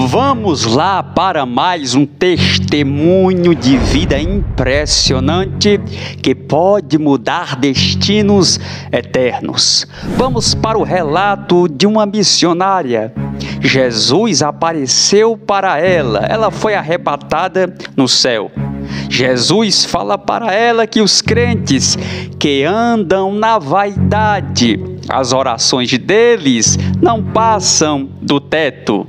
Vamos lá para mais um testemunho de vida impressionante que pode mudar destinos eternos. Vamos para o relato de uma missionária. Jesus apareceu para ela, ela foi arrebatada no céu. Jesus fala para ela que os crentes que andam na vaidade, as orações deles não passam do teto.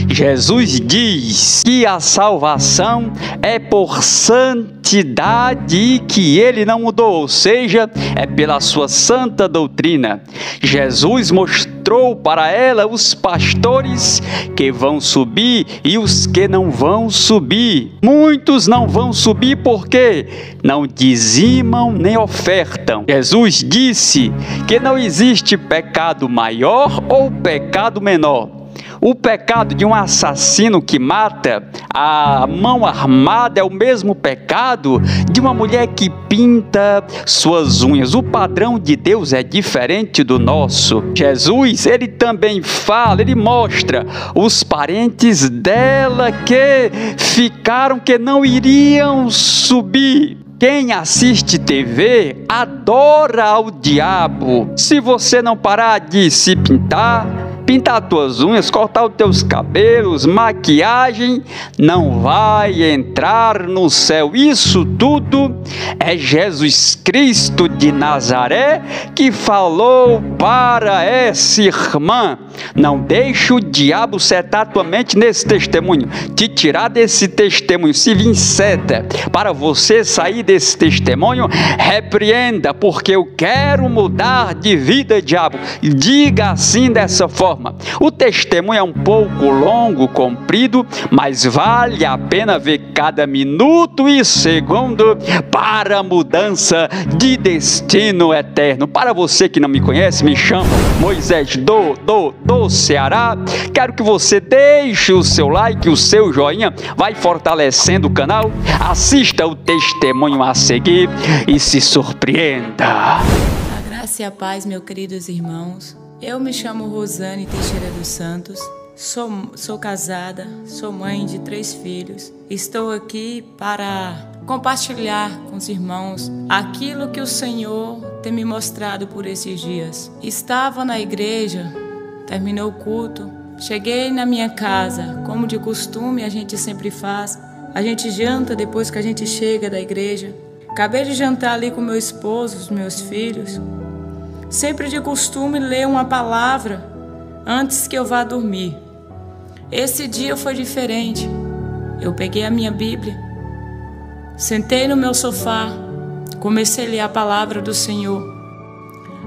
Jesus diz que a salvação é por santidade e que ele não mudou, ou seja, é pela sua santa doutrina. Jesus mostrou para ela os pastores que vão subir e os que não vão subir. Muitos não vão subir porque não dizimam nem ofertam. Jesus disse que não existe pecado maior ou pecado menor. O pecado de um assassino que mata a mão armada é o mesmo pecado de uma mulher que pinta suas unhas. O padrão de Deus é diferente do nosso. Jesus, ele também fala, ele mostra os parentes dela que ficaram, que não iriam subir. Quem assiste TV adora ao diabo. Se você não parar de se pintar as tuas unhas, cortar os teus cabelos, maquiagem, não vai entrar no céu. Isso tudo é Jesus Cristo de Nazaré que falou para essa irmã. Não deixe o diabo setar tua mente nesse testemunho, te tirar desse testemunho. Se vir seta para você sair desse testemunho, repreenda, porque eu quero mudar de vida, diabo. Diga assim, dessa forma. O testemunho é um pouco longo, comprido, mas vale a pena ver cada minuto e segundo para a mudança de destino eterno. Para você que não me conhece, me chamo Moisés do Ceará. Quero que você deixe o seu like, o seu joinha, vai fortalecendo o canal, assista o testemunho a seguir e se surpreenda. A graça e a paz, meus queridos irmãos. Eu me chamo Rosane Teixeira dos Santos, sou casada, sou mãe de 3 filhos. Estou aqui para compartilhar com os irmãos aquilo que o Senhor tem me mostrado por esses dias. Estava na igreja, terminou o culto, cheguei na minha casa, como de costume a gente sempre faz. A gente janta depois que a gente chega da igreja. Acabei de jantar ali com meu esposo, os meus filhos. Sempre de costume ler uma palavra antes que eu vá dormir. Esse dia foi diferente. Eu peguei a minha Bíblia, sentei no meu sofá, comecei a ler a palavra do Senhor.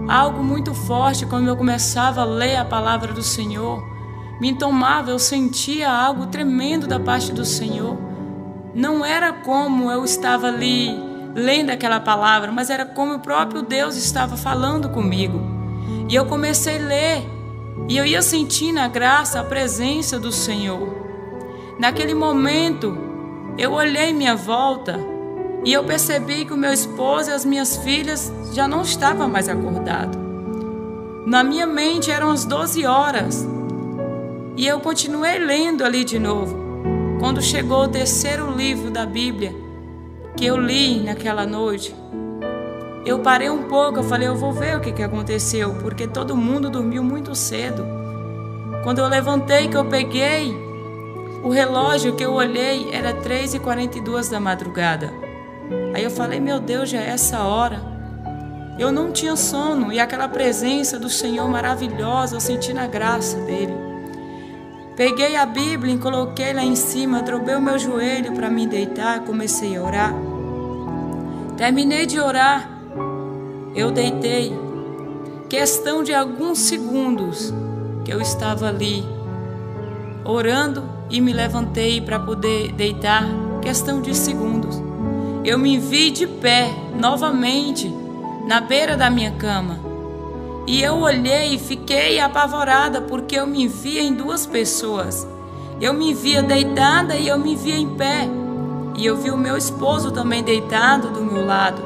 Algo muito forte, quando eu começava a ler a palavra do Senhor, me tomava, eu sentia algo tremendo da parte do Senhor. Não era como eu estava ali lendo aquela palavra, mas era como o próprio Deus estava falando comigo. E eu comecei a ler, e eu ia sentindo a graça, a presença do Senhor. Naquele momento, eu olhei em minha volta, e eu percebi que o meu esposo e as minhas filhas já não estavam mais acordados. Na minha mente eram as 12 horas, e eu continuei lendo ali de novo. Quando chegou o 3º livro da Bíblia, que eu li naquela noite, eu parei um pouco, eu falei, eu vou ver o que aconteceu, porque todo mundo dormiu muito cedo. Quando eu levantei, que eu peguei o relógio, que eu olhei, era 3h42 da madrugada. Aí eu falei, meu Deus, já é essa hora. Eu não tinha sono, e aquela presença do Senhor maravilhosa, eu senti na graça dele. Peguei a Bíblia e coloquei lá em cima, dobrei o meu joelho para me deitar, comecei a orar. Terminei de orar, eu deitei. Questão de alguns segundos que eu estava ali orando e me levantei para poder deitar, questão de segundos. Eu me vi de pé novamente na beira da minha cama. E eu olhei e fiquei apavorada, porque eu me via em 2 pessoas. Eu me via deitada e eu me via em pé. E eu vi o meu esposo também deitado do meu lado.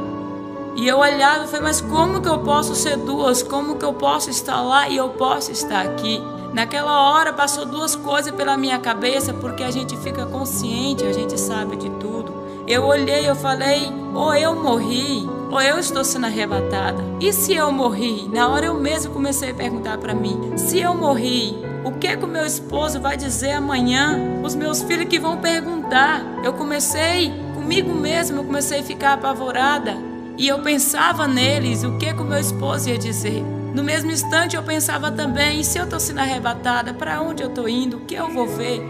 E eu olhava e falei, mas como que eu posso ser 2? Como que eu posso estar lá e eu posso estar aqui? Naquela hora passou duas coisas pela minha cabeça, porque a gente fica consciente, a gente sabe de tudo. Eu olhei, eu falei, ou eu morri, ou eu estou sendo arrebatada. E se eu morri? Na hora eu mesmo comecei a perguntar para mim, se eu morri, o que o meu esposo vai dizer amanhã? Os meus filhos que vão perguntar. Eu comecei, comigo mesmo, eu comecei a ficar apavorada. E eu pensava neles, o que o meu esposo ia dizer. No mesmo instante eu pensava também, e se eu estou sendo arrebatada, para onde eu estou indo? O que eu vou ver?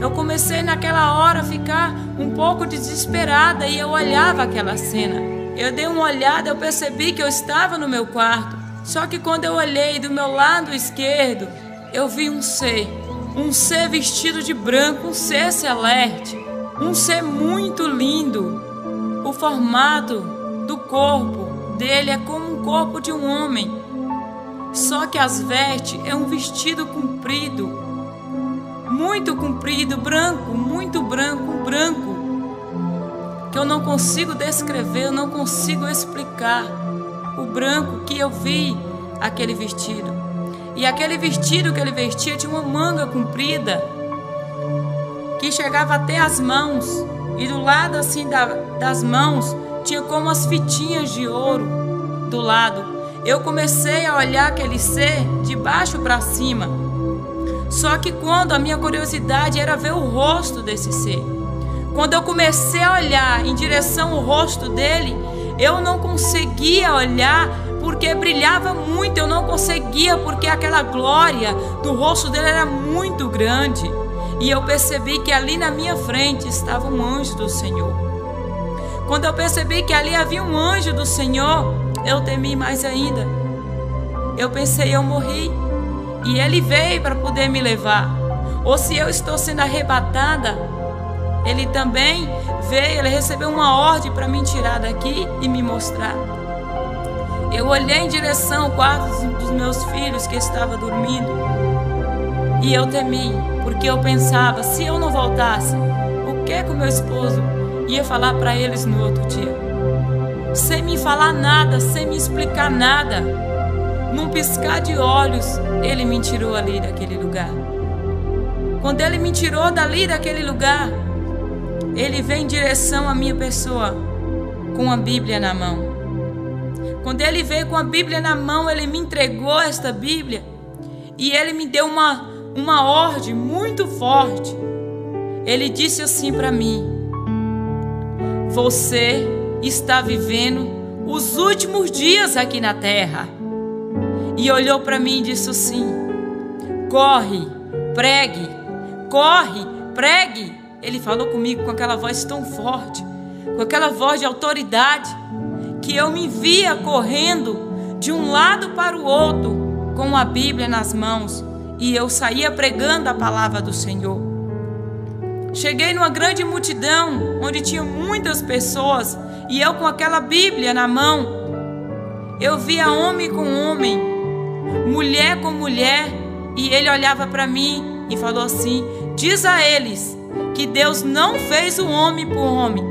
Eu comecei naquela hora a ficar um pouco desesperada e eu olhava aquela cena. Eu dei uma olhada, eu percebi que eu estava no meu quarto. Só que quando eu olhei do meu lado esquerdo, eu vi um ser vestido de branco, um ser celeste, um ser muito lindo. O formato do corpo dele é como um corpo de um homem. Só que as vestes é um vestido comprido, muito comprido, branco, muito branco, que eu não consigo descrever, eu não consigo explicar o branco que eu vi aquele vestido. E aquele vestido que ele vestia tinha uma manga comprida que chegava até as mãos, e do lado assim das mãos tinha como as fitinhas de ouro do lado. Eu comecei a olhar aquele ser de baixo para cima. Só que quando a minha curiosidade era ver o rosto desse ser, quando eu comecei a olhar em direção ao rosto dele, eu não conseguia olhar porque brilhava muito. Eu não conseguia porque aquela glória do rosto dele era muito grande. E eu percebi que ali na minha frente estava um anjo do Senhor. Quando eu percebi que ali havia um anjo do Senhor, eu temi mais ainda. Eu pensei, eu morri. E ele veio para poder me levar. Ou se eu estou sendo arrebatada, ele também veio, ele recebeu uma ordem para me tirar daqui e me mostrar. Eu olhei em direção ao quarto dos meus filhos que estava dormindo. E eu temi, porque eu pensava, se eu não voltasse, o que o meu esposo ia falar para eles no outro dia? Sem me falar nada, sem me explicar nada. Num piscar de olhos, ele me tirou ali daquele lugar. Quando ele me tirou dali daquele lugar, ele veio em direção à minha pessoa com a Bíblia na mão. Quando ele veio com a Bíblia na mão, ele me entregou esta Bíblia e ele me deu uma ordem muito forte. Ele disse assim para mim: você está vivendo os últimos dias aqui na terra. E olhou para mim e disse assim: corre, pregue, corre, pregue. Ele falou comigo com aquela voz tão forte, com aquela voz de autoridade, que eu me via correndo de um lado para o outro com a Bíblia nas mãos, e eu saía pregando a palavra do Senhor. Cheguei numa grande multidão onde tinha muitas pessoas, e eu com aquela Bíblia na mão, eu via homem com homem, mulher com mulher, e ele olhava para mim e falou assim: diz a eles que Deus não fez o homem para o homem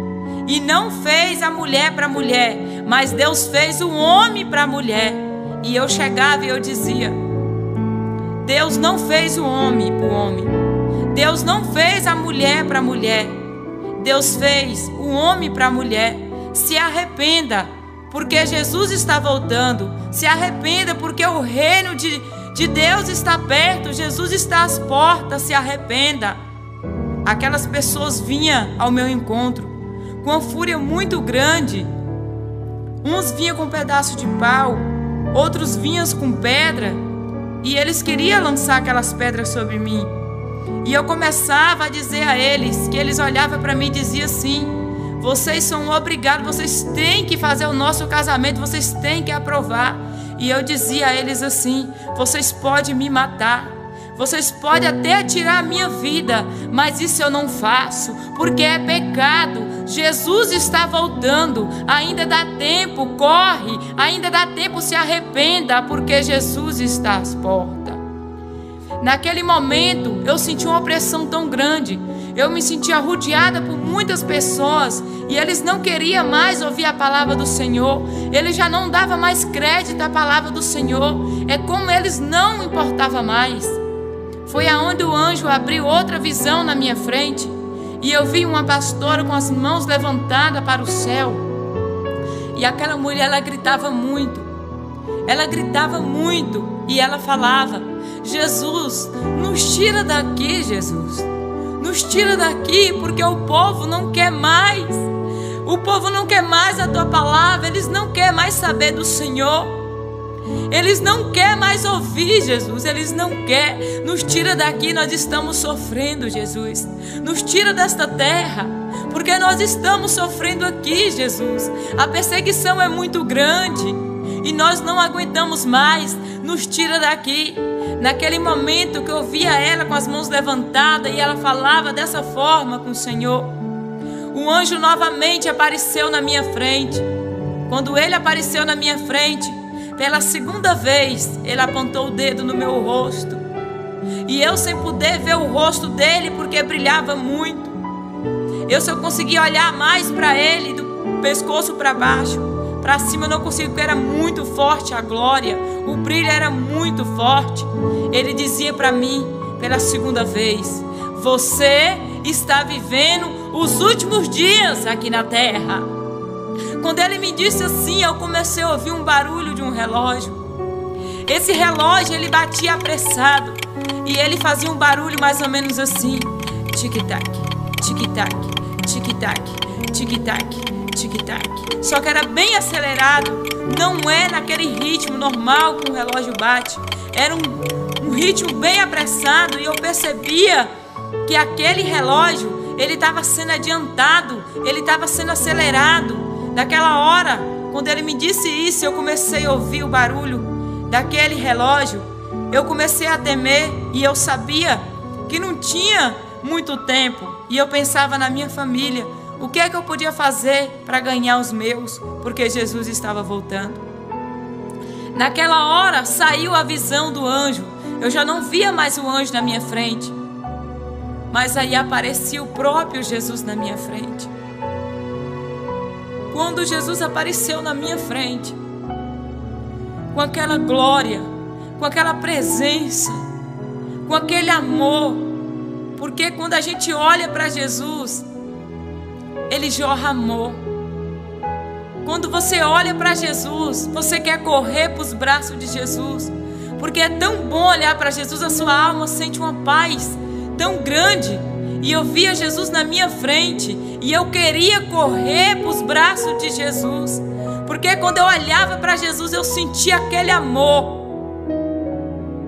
e não fez a mulher para a mulher, mas Deus fez o homem para a mulher. E eu chegava e eu dizia: Deus não fez o homem para o homem, Deus não fez a mulher para a mulher, Deus fez o homem para a mulher. Se arrependa, porque Jesus está voltando. Se arrependa, porque o reino de Deus está perto. Jesus está às portas. Se arrependa. Aquelas pessoas vinham ao meu encontro com uma fúria muito grande. Uns vinham com um pedaço de pau, outros vinham com pedra, e eles queriam lançar aquelas pedras sobre mim. E eu começava a dizer a eles, que eles olhavam para mim e diziam assim: vocês são obrigados, vocês têm que fazer o nosso casamento, vocês têm que aprovar. E eu dizia a eles assim: vocês podem me matar, vocês podem até tirar a minha vida, mas isso eu não faço, porque é pecado. Jesus está voltando, ainda dá tempo, corre, ainda dá tempo, se arrependa, porque Jesus está às portas. Naquele momento eu senti uma opressão tão grande, eu me sentia rodeada por muitas pessoas, e eles não queriam mais ouvir a palavra do Senhor, eles já não davam mais crédito à palavra do Senhor, é como eles não importavam mais. Foi aonde o anjo abriu outra visão na minha frente, e eu vi uma pastora com as mãos levantadas para o céu. E aquela mulher, ela gritava muito. Ela gritava muito e ela falava: Jesus, nos tira daqui, Jesus. Nos tira daqui, porque o povo não quer mais. O povo não quer mais a tua palavra. Eles não querem mais saber do Senhor. Eles não querem mais ouvir, Jesus. Eles não querem. Nos tira daqui, nós estamos sofrendo, Jesus. Nos tira desta terra, porque nós estamos sofrendo aqui, Jesus. A perseguição é muito grande e nós não aguentamos mais. Nos tira daqui. Naquele momento que eu via ela com as mãos levantadas e ela falava dessa forma com o Senhor, o anjo novamente apareceu na minha frente. Quando ele apareceu na minha frente, pela segunda vez, ele apontou o dedo no meu rosto. E eu, sem poder ver o rosto dele, porque brilhava muito, eu só conseguia olhar mais para ele, do pescoço para baixo. Para cima eu não conseguia, porque era muito forte a glória. O brilho era muito forte. Ele dizia para mim, pela segunda vez: você está vivendo os últimos dias aqui na terra. Quando ele me disse assim, eu comecei a ouvir um barulho de um relógio. Esse relógio, ele batia apressado e ele fazia um barulho mais ou menos assim: tic-tac, tic-tac, tic-tac, tic-tac, tic-tac. Só que era bem acelerado. Não é naquele ritmo normal que o relógio bate. Era um ritmo bem apressado. E eu percebia que aquele relógio, ele estava sendo adiantado, ele estava sendo acelerado. Naquela hora, quando ele me disse isso, eu comecei a ouvir o barulho daquele relógio. Eu comecei a temer e eu sabia que não tinha muito tempo. E eu pensava na minha família. O que é que eu podia fazer para ganhar os meus? Porque Jesus estava voltando. Naquela hora saiu a visão do anjo. Eu já não via mais o anjo na minha frente, mas aí aparecia o próprio Jesus na minha frente. Quando Jesus apareceu na minha frente, com aquela glória, com aquela presença, com aquele amor, porque quando a gente olha para Jesus, ele jorra amor. Quando você olha para Jesus, você quer correr para os braços de Jesus, porque é tão bom olhar para Jesus, a sua alma sente uma paz tão grande. E eu via Jesus na minha frente e eu queria correr para os braços de Jesus, porque quando eu olhava para Jesus, eu sentia aquele amor.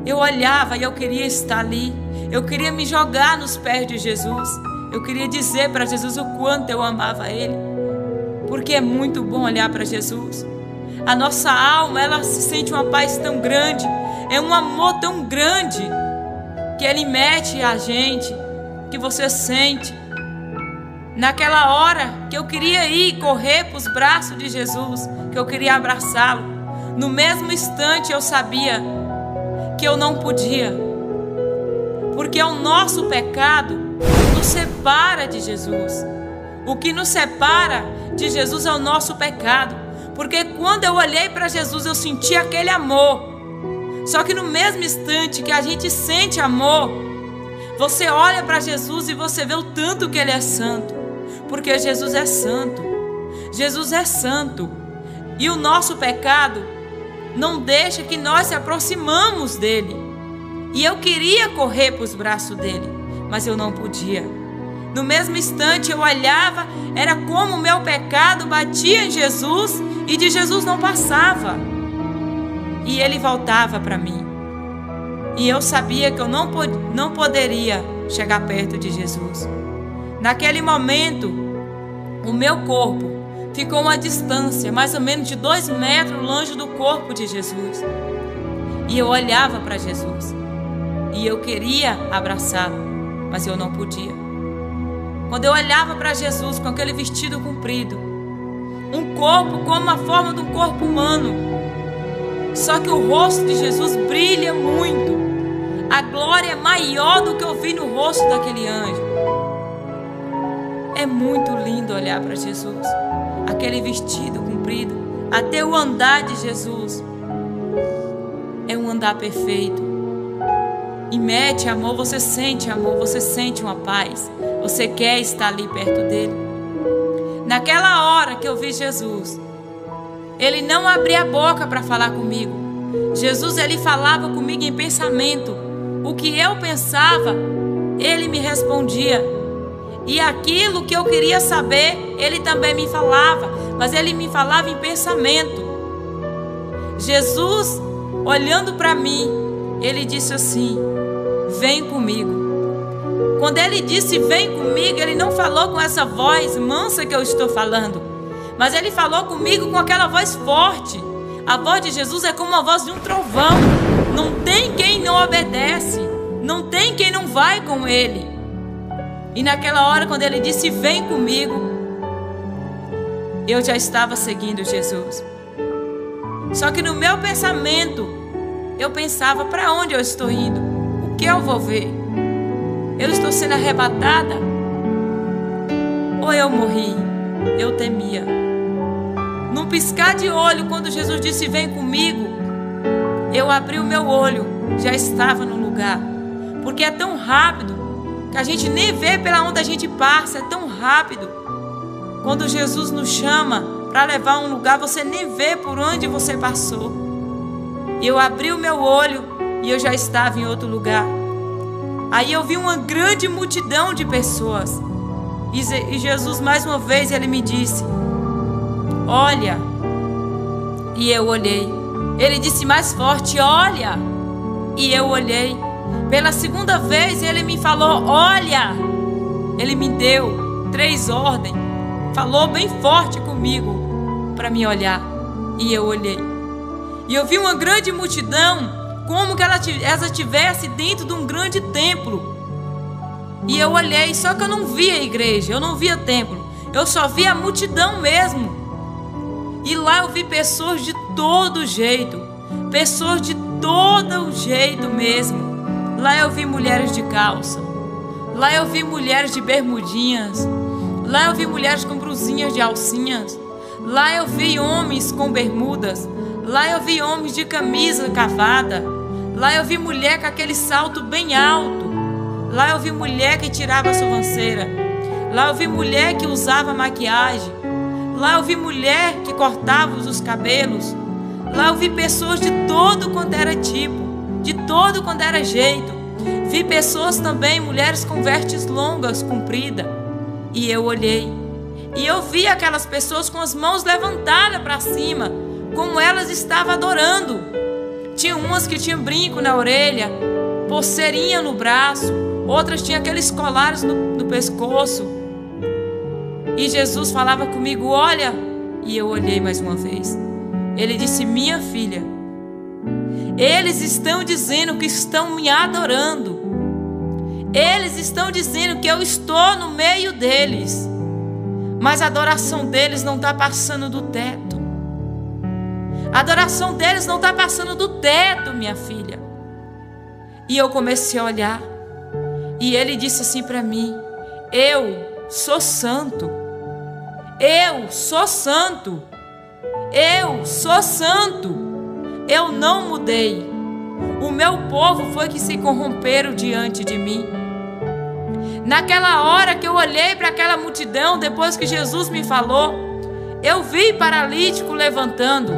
Eu olhava e eu queria estar ali. Eu queria me jogar nos pés de Jesus. Eu queria dizer para Jesus o quanto eu amava Ele, porque é muito bom olhar para Jesus. A nossa alma, ela se sente uma paz tão grande, é um amor tão grande, que Ele mete a gente, que você sente. Naquela hora que eu queria ir correr para os braços de Jesus, que eu queria abraçá-lo, no mesmo instante eu sabia que eu não podia, porque o nosso pecado nos separa de Jesus. O que nos separa de Jesus é o nosso pecado, porque quando eu olhei para Jesus, eu senti aquele amor. Só que no mesmo instante que a gente sente amor, você olha para Jesus e você vê o tanto que Ele é santo, porque Jesus é santo. Jesus é santo. E o nosso pecado não deixa que nós se aproximamos dEle. E eu queria correr para os braços dEle, mas eu não podia. No mesmo instante eu olhava, era como o meu pecado batia em Jesus e de Jesus não passava. E Ele voltava para mim. E eu sabia que eu não poderia chegar perto de Jesus. Naquele momento, o meu corpo ficou uma distância, mais ou menos de 2 metros longe do corpo de Jesus. E eu olhava para Jesus. E eu queria abraçá-lo, mas eu não podia. Quando eu olhava para Jesus com aquele vestido comprido, um corpo como a forma de um corpo humano, só que o rosto de Jesus brilha muito. A glória é maior do que eu vi no rosto daquele anjo. É muito lindo olhar para Jesus. Aquele vestido comprido, até o andar de Jesus é um andar perfeito. e mete amor, você sente uma paz. Você quer estar ali perto dele. Naquela hora que eu vi Jesus, ele não abria a boca para falar comigo. Jesus, ele falava comigo em pensamento. O que eu pensava, ele me respondia. E aquilo que eu queria saber, ele também me falava. Mas ele me falava em pensamento. Jesus, olhando para mim, ele disse assim: vem comigo. Quando ele disse vem comigo, ele não falou com essa voz mansa que eu estou falando, mas ele falou comigo com aquela voz forte. A voz de Jesus é como a voz de um trovão. Não tem quem não obedece, não tem quem não vai com ele. E naquela hora, quando ele disse vem comigo, eu já estava seguindo Jesus. Só que no meu pensamento, eu pensava: para onde eu estou indo? O que eu vou ver? Eu estou sendo arrebatada? Ou eu morri? Eu temia. Num piscar de olho, quando Jesus disse vem comigo, eu abri o meu olho, já estava no lugar. Porque é tão rápido que a gente nem vê pela onde a gente passa. É tão rápido. Quando Jesus nos chama para levar a um lugar, você nem vê por onde você passou. E eu abri o meu olho e eu já estava em outro lugar. Aí eu vi uma grande multidão de pessoas. E Jesus, mais uma vez, ele me disse: olha. E eu olhei. Ele disse mais forte: olha. E eu olhei. Pela segunda vez ele me falou: olha. Ele me deu 3 ordens. Falou bem forte comigo para me olhar. E eu olhei. E eu vi uma grande multidão, como que ela estivesse dentro de um grande templo. E eu olhei, só que eu não via a igreja, eu não via templo, eu só via a multidão mesmo. E lá eu vi pessoas de todo jeito, pessoas de todo jeito mesmo. Lá eu vi mulheres de calça, lá eu vi mulheres de bermudinhas, lá eu vi mulheres com brusinhas de alcinhas, lá eu vi homens com bermudas, lá eu vi homens de camisa cavada, lá eu vi mulher com aquele salto bem alto, lá eu vi mulher que tirava a sobrancelha, lá eu vi mulher que usava maquiagem, lá eu vi mulher que cortava os cabelos, lá eu vi pessoas de todo quanto era tipo, de todo quanto era jeito. Vi pessoas também, mulheres com vestes longas, compridas. E eu olhei, e eu vi aquelas pessoas com as mãos levantadas para cima, como elas estavam adorando. Tinha umas que tinham brinco na orelha, pulseirinha no braço, outras tinham aqueles colares no pescoço. E Jesus falava comigo: olha. E eu olhei mais uma vez. Ele disse: minha filha, eles estão dizendo que estão me adorando. Eles estão dizendo que eu estou no meio deles, mas a adoração deles não está passando do teto. A adoração deles não está passando do teto, minha filha. E eu comecei a olhar, e ele disse assim para mim: eu sou santo. Eu sou santo. Eu sou santo. Eu não mudei. O meu povo foi que se corromperam diante de mim. Naquela hora que eu olhei para aquela multidão, depois que Jesus me falou, eu vi paralítico levantando.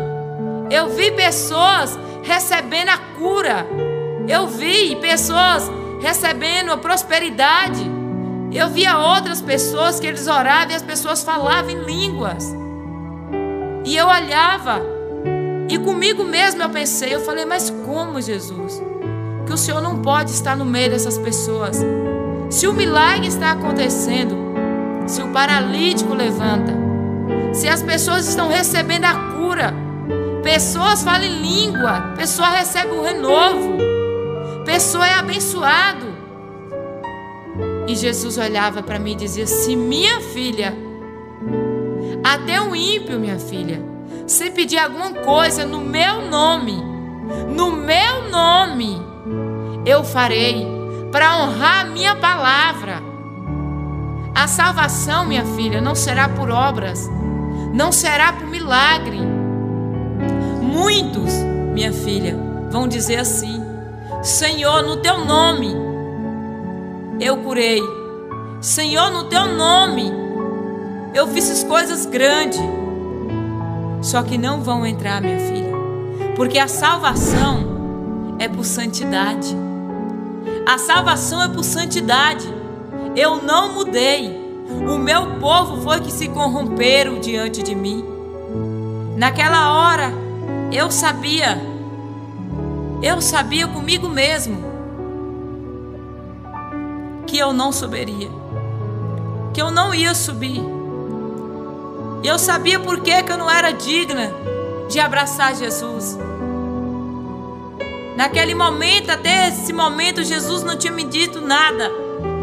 Eu vi pessoas recebendo a cura. Eu vi pessoas recebendo a prosperidade. Eu via outras pessoas que eles oravam e as pessoas falavam em línguas. E eu olhava, e comigo mesmo eu pensei, eu falei: mas como, Jesus? Que o Senhor não pode estar no meio dessas pessoas. Se o milagre está acontecendo, se o paralítico levanta, se as pessoas estão recebendo a cura, pessoas falam em língua, pessoa recebe um renovo, pessoa é abençoado. E Jesus olhava para mim e dizia assim: minha filha, até o ímpio, minha filha, se pedir alguma coisa no meu nome, eu farei, para honrar a minha palavra. A salvação, minha filha, não será por obras, não será por milagre. Muitos, minha filha, vão dizer assim: Senhor, no teu nome eu curei. Senhor, no teu nome eu fiz as coisas grandes. Só que não vão entrar, minha filha, porque a salvação é por santidade. A salvação é por santidade. Eu não mudei. O meu povo foi que se corromperam diante de mim. Naquela hora eu sabia comigo mesmo que eu não subiria, que eu não ia subir. E eu sabia por que eu não era digna de abraçar Jesus. Naquele momento, até esse momento, Jesus não tinha me dito nada,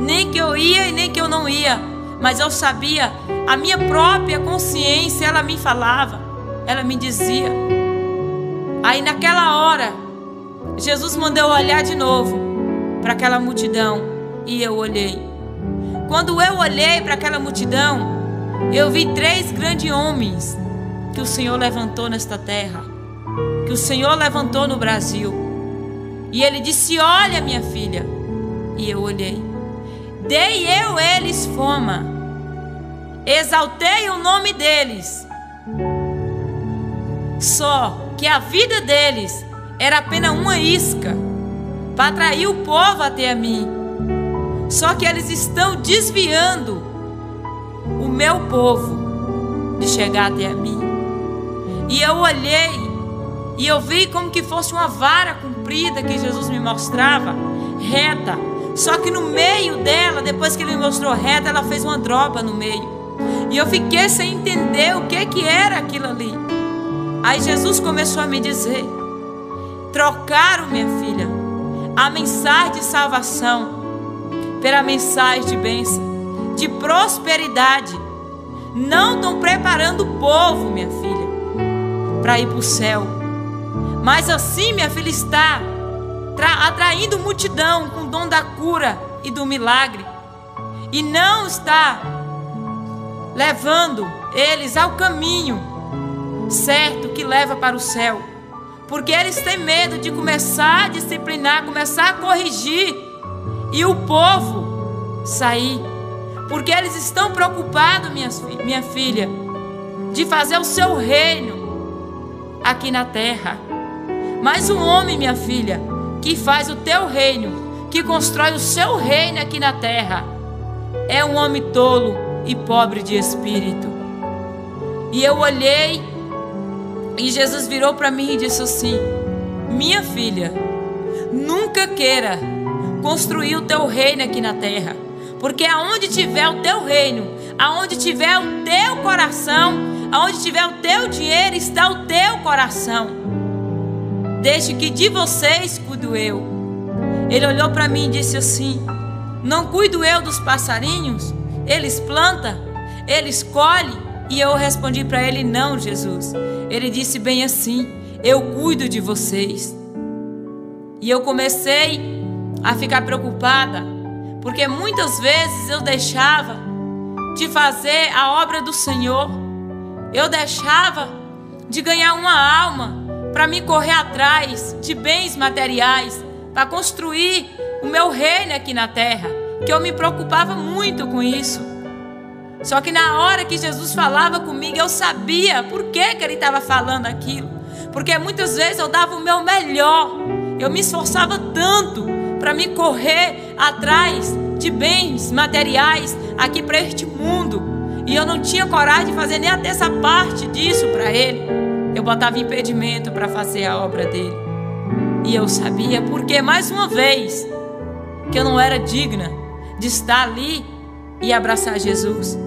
nem que eu ia e nem que eu não ia. Mas eu sabia, a minha própria consciência, ela me falava, ela me dizia. Aí naquela hora, Jesus mandou eu olhar de novo para aquela multidão, e eu olhei. Quando eu olhei para aquela multidão, eu vi 3 grandes homens que o Senhor levantou nesta terra, que o Senhor levantou no Brasil. E Ele disse: olha, minha filha. E eu olhei. Dei eu eles fama, exaltei o nome deles. Só que a vida deles era apenas uma isca para atrair o povo até a mim. Só que eles estão desviando o meu povo de chegar até a mim. E eu olhei e eu vi como que fosse uma vara comprida que Jesus me mostrava, reta. Só que no meio dela, depois que Ele me mostrou reta, ela fez uma droga no meio. E eu fiquei sem entender o que era aquilo ali. Aí Jesus começou a me dizer: trocaram, minha filha, a mensagem de salvação pela mensagem de bênção, de prosperidade. Não estão preparando o povo, minha filha, para ir para o céu. Mas assim, minha filha, está atraindo multidão com o dom da cura e do milagre. E não está levando eles ao caminho certo que leva para o céu. Porque eles têm medo de começar a disciplinar, começar a corrigir e o povo sair. Porque eles estão preocupados, minha filha, de fazer o seu reino aqui na terra. Mas o homem, minha filha, que faz o teu reino, que constrói o seu reino aqui na terra, é um homem tolo e pobre de espírito. E eu olhei e Jesus virou para mim e disse assim: minha filha, nunca queira construir o teu reino aqui na terra, porque aonde tiver o teu reino, aonde tiver o teu coração, aonde tiver o teu dinheiro, está o teu coração. Deixe que de vocês cuido eu. Ele olhou para mim e disse assim: não cuido eu dos passarinhos? Eles plantam, eles colhem. E eu respondi para ele: não, Jesus. Ele disse bem assim: eu cuido de vocês. E eu comecei a ficar preocupada, porque muitas vezes eu deixava de fazer a obra do Senhor. Eu deixava de ganhar uma alma para me correr atrás de bens materiais, para construir o meu reino aqui na terra, que eu me preocupava muito com isso. Só que na hora que Jesus falava comigo, eu sabia por que Ele estava falando aquilo. Porque muitas vezes eu dava o meu melhor, eu me esforçava tanto para me correr atrás de bens materiais aqui para este mundo, e eu não tinha coragem de fazer nem até essa parte disso para Ele. Eu botava impedimento para fazer a obra dele. E eu sabia, porque mais uma vez, que eu não era digna de estar ali e abraçar Jesus.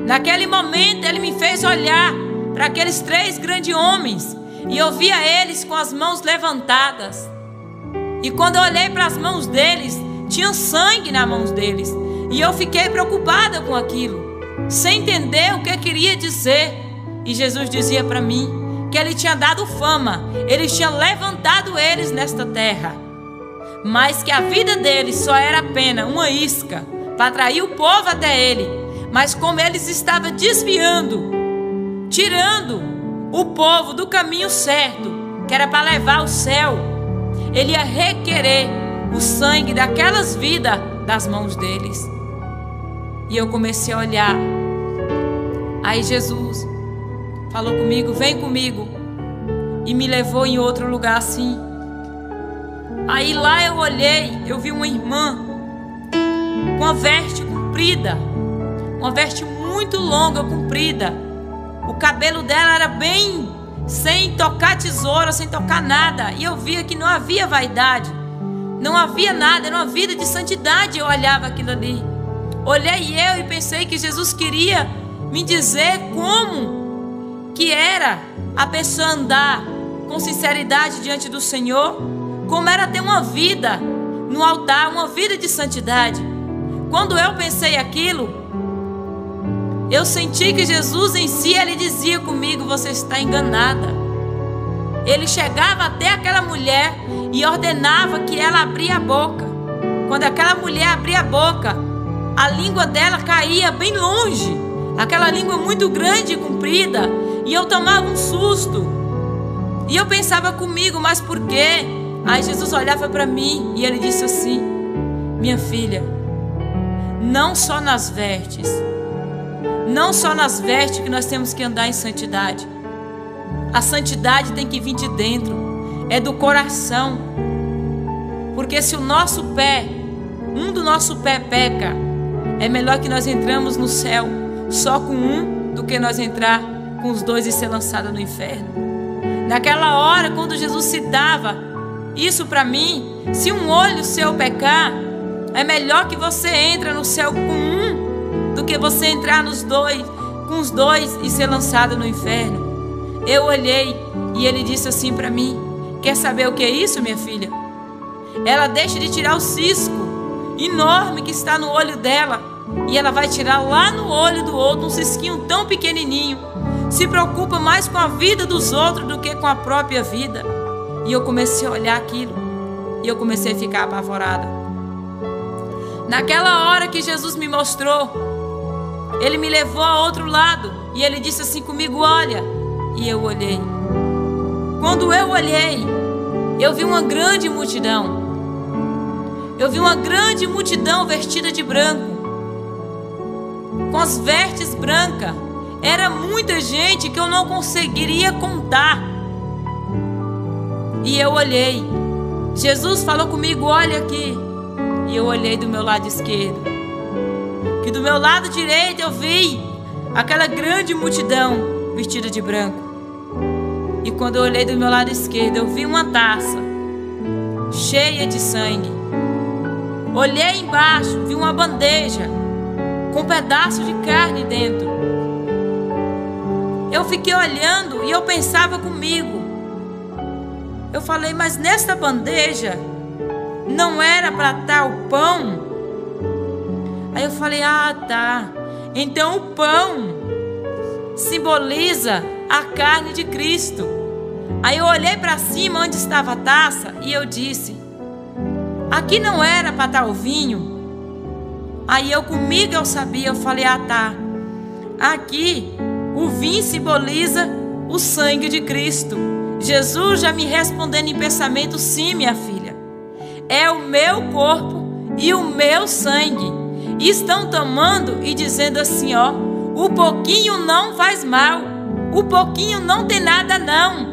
Naquele momento Ele me fez olhar para aqueles 3 grandes homens, e eu via eles com as mãos levantadas. E quando eu olhei para as mãos deles, tinha sangue nas mãos deles. E eu fiquei preocupada com aquilo, sem entender o que queria dizer. E Jesus dizia para mim que Ele tinha dado fama, Ele tinha levantado eles nesta terra, mas que a vida deles só era apenas uma isca para atrair o povo até Ele. Mas como eles estavam desviando, tirando o povo do caminho certo, que era para levar ao céu, Ele ia requerer o sangue daquelas vidas das mãos deles. E eu comecei a olhar. Aí Jesus falou comigo, vem comigo. E me levou em outro lugar assim. Aí lá eu olhei, eu vi uma irmã com uma veste comprida, uma veste muito longa, comprida. O cabelo dela era bem, sem tocar tesoura, sem tocar nada. E eu via que não havia vaidade, não havia nada, era uma vida de santidade. Eu olhava aquilo ali. Olhei eu e pensei que Jesus queria me dizer como que era a pessoa andar com sinceridade diante do Senhor, como era ter uma vida no altar, uma vida de santidade. Quando eu pensei aquilo, eu senti que Jesus em si, ele dizia comigo, você está enganada. Ele chegava até aquela mulher e ordenava que ela abria a boca. Quando aquela mulher abria a boca, a língua dela caía bem longe, aquela língua muito grande e comprida, e eu tomava um susto. E eu pensava comigo, mas por quê? Aí Jesus olhava para mim e ele disse assim, minha filha, não só nas vestes que nós temos que andar em santidade. A santidade tem que vir de dentro, é do coração. Porque se o nosso pé, um do nosso pé peca, é melhor que nós entramos no céu só com um do que nós entrar com os dois e ser lançado no inferno. Naquela hora, quando Jesus citava isso para mim, se um olho seu pecar, é melhor que você entre no céu com um do que você entrar com os dois e ser lançado no inferno. Eu olhei e ele disse assim para mim, quer saber o que é isso, minha filha? Ela deixa de tirar o cisco enorme que está no olho dela e ela vai tirar lá no olho do outro um cisquinho tão pequenininho. Se preocupa mais com a vida dos outros do que com a própria vida. E eu comecei a olhar aquilo e eu comecei a ficar apavorada. Naquela hora que Jesus me mostrou, ele me levou a outro lado e ele disse assim comigo, olha. E eu olhei. Quando eu olhei, eu vi uma grande multidão. Eu vi uma grande multidão vestida de branco, com as vestes brancas. Era muita gente que eu não conseguiria contar. E eu olhei. Jesus falou comigo, olha aqui. E eu olhei do meu lado esquerdo. Que do meu lado direito eu vi aquela grande multidão vestida de branco. E quando eu olhei do meu lado esquerdo, eu vi uma taça cheia de sangue. Olhei embaixo, vi uma bandeja com um pedaço de carne dentro. Eu fiquei olhando e eu pensava comigo. Eu falei, mas nesta bandeja não era para estar o pão? Aí eu falei, ah, tá. Então o pão simboliza a carne de Cristo. Aí eu olhei para cima onde estava a taça e eu disse, aqui não era para estar o vinho? Aí comigo eu sabia, eu falei, ah, tá. Aqui o vinho simboliza o sangue de Cristo. Jesus já me respondendo em pensamento, sim, minha filha. É o meu corpo e o meu sangue. E estão tomando e dizendo assim, ó, o pouquinho não faz mal. O pouquinho não tem nada não.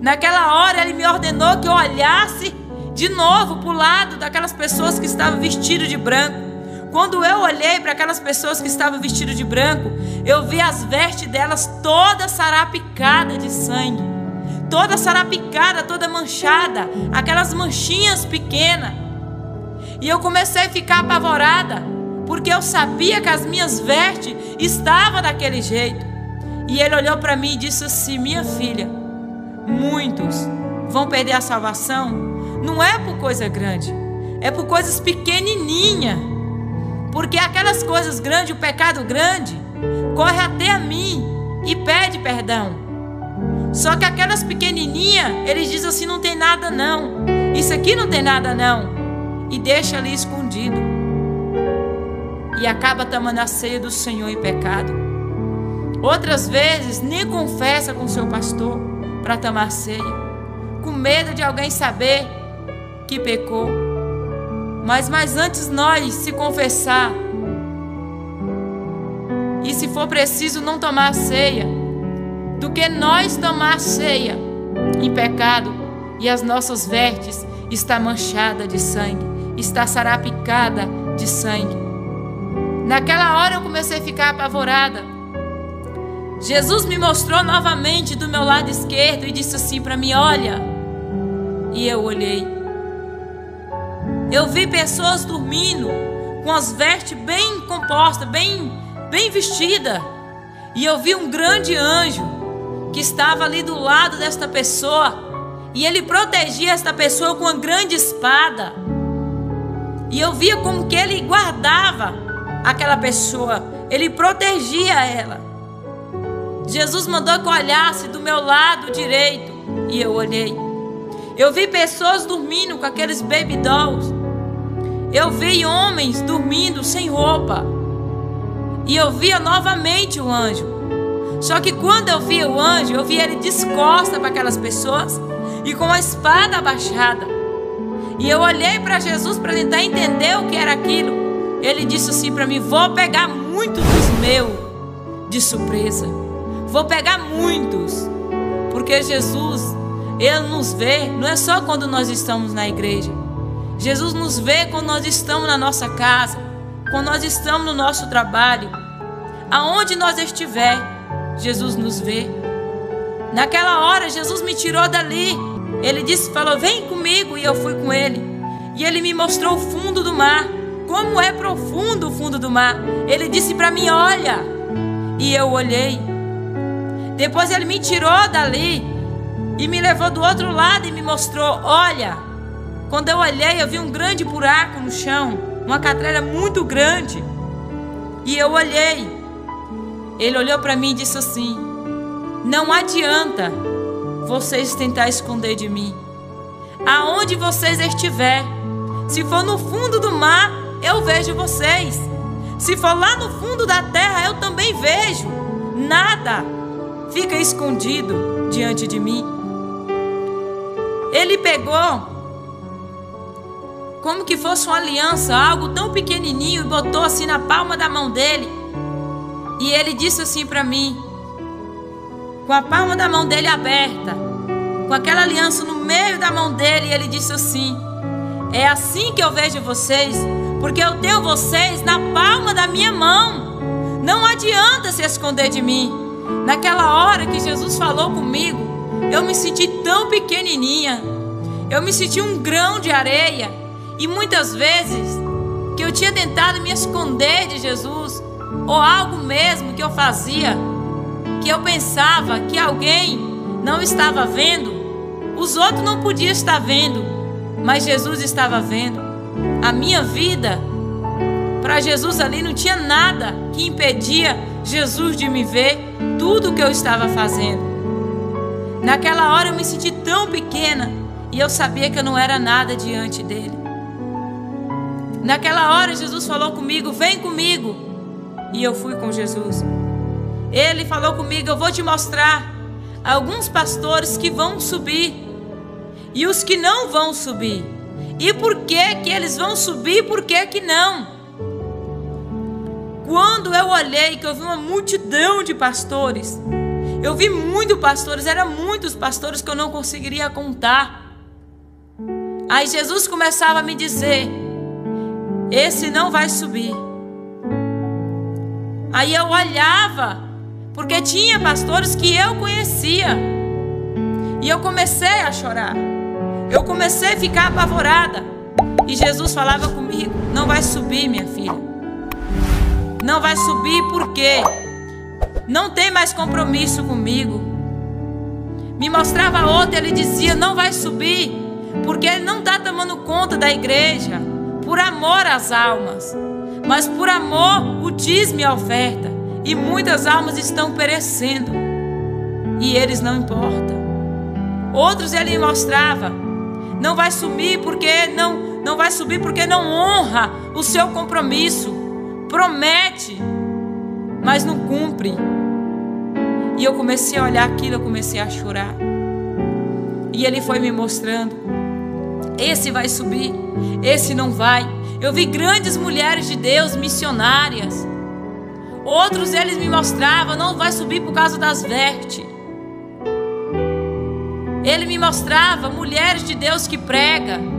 Naquela hora ele me ordenou que eu olhasse de novo para o lado daquelas pessoas que estavam vestidas de branco. Quando eu olhei para aquelas pessoas que estavam vestidas de branco, eu vi as vestes delas toda sarapicada de sangue. Toda sarapicada, toda manchada. Aquelas manchinhas pequenas. E eu comecei a ficar apavorada, porque eu sabia que as minhas vestes estavam daquele jeito. E ele olhou para mim e disse assim, minha filha, muitos vão perder a salvação. Não é por coisa grande, é por coisas pequenininhas. Porque aquelas coisas grandes, o pecado grande, corre até a mim e pede perdão. Só que aquelas pequenininhas, eles dizem assim, não tem nada não. Isso aqui não tem nada não. E deixa ali escondido. E acaba tomando a ceia do Senhor em pecado. Outras vezes, nem confessa com o seu pastor para tomar ceia. Com medo de alguém saber que pecou. Mas antes nós se confessar, e se for preciso não tomar ceia, do que nós tomar ceia em pecado, e as nossas vestes está manchada de sangue, está sarapicada de sangue. Naquela hora eu comecei a ficar apavorada. Jesus me mostrou novamente do meu lado esquerdo e disse assim para mim: olha. E eu olhei. Eu vi pessoas dormindo com as vestes bem compostas, bem vestidas. E eu vi um grande anjo que estava ali do lado desta pessoa. E ele protegia esta pessoa com uma grande espada. E eu via como que ele guardava aquela pessoa. Ele protegia ela. Jesus mandou que eu olhasse do meu lado direito. E eu olhei. Eu vi pessoas dormindo com aqueles baby dolls. Eu vi homens dormindo sem roupa. E eu via novamente o anjo. Só que quando eu vi o anjo, eu vi ele descosta para aquelas pessoas e com a espada abaixada. E eu olhei para Jesus para tentar entender o que era aquilo. Ele disse assim para mim: vou pegar muitos dos meus de surpresa. Vou pegar muitos. Porque Jesus, Ele nos vê, não é só quando nós estamos na igreja. Jesus nos vê quando nós estamos na nossa casa, quando nós estamos no nosso trabalho. Aonde nós estiver, Jesus nos vê. Naquela hora, Jesus me tirou dali. Ele falou: vem comigo. E eu fui com ele. E ele me mostrou o fundo do mar. Como é profundo o fundo do mar. Ele disse para mim: olha. E eu olhei. Depois ele me tirou dali e me levou do outro lado e me mostrou: olha. Quando eu olhei, eu vi um grande buraco no chão, uma catrera muito grande. E eu olhei. Ele olhou para mim e disse assim: não adianta vocês tentar esconder de mim. Aonde vocês estiver, se for no fundo do mar, eu vejo vocês. Se for lá no fundo da terra, eu também vejo. Nada fica escondido diante de mim. Ele pegou como que fosse uma aliança, algo tão pequenininho, e botou assim na palma da mão dele. E ele disse assim para mim, com a palma da mão dele aberta, com aquela aliança no meio da mão dele, e ele disse assim: é assim que eu vejo vocês, porque eu tenho vocês na palma da minha mão. Não adianta se esconder de mim. Naquela hora que Jesus falou comigo, eu me senti tão pequenininha. Eu me senti um grão de areia. E muitas vezes que eu tinha tentado me esconder de Jesus, ou algo mesmo que eu fazia, que eu pensava que alguém não estava vendo, os outros não podiam estar vendo, mas Jesus estava vendo. A minha vida, para Jesus ali não tinha nada que impedia Jesus de me ver tudo o que eu estava fazendo. Naquela hora eu me senti tão pequena e eu sabia que eu não era nada diante dele. Naquela hora Jesus falou comigo: vem comigo. E eu fui com Jesus. Ele falou comigo: eu vou te mostrar alguns pastores que vão subir e os que não vão subir. E por que que eles vão subir e por que que não? Quando eu olhei, que eu vi uma multidão de pastores, eu vi muitos pastores, eram muitos pastores que eu não conseguiria contar. Aí Jesus começava a me dizer: esse não vai subir. Aí eu olhava, porque tinha pastores que eu conhecia. E eu comecei a chorar. Eu comecei a ficar apavorada. E Jesus falava comigo: não vai subir, minha filha. Não vai subir porque não tem mais compromisso comigo. Me mostrava outro, ele dizia: não vai subir porque ele não está tomando conta da igreja por amor às almas, mas por amor o dízimo e a oferta. E muitas almas estão perecendo e eles não importam. Outros ele mostrava: não vai subir porque não vai subir porque não honra o seu compromisso. Promete, mas não cumpre. E eu comecei a olhar aquilo, eu comecei a chorar. E ele foi me mostrando. esse vai subir, esse não vai. Eu vi grandes mulheres de Deus, missionárias. Outros eles me mostravam, não vai subir por causa das vestes. Ele me mostrava mulheres de Deus que pregam.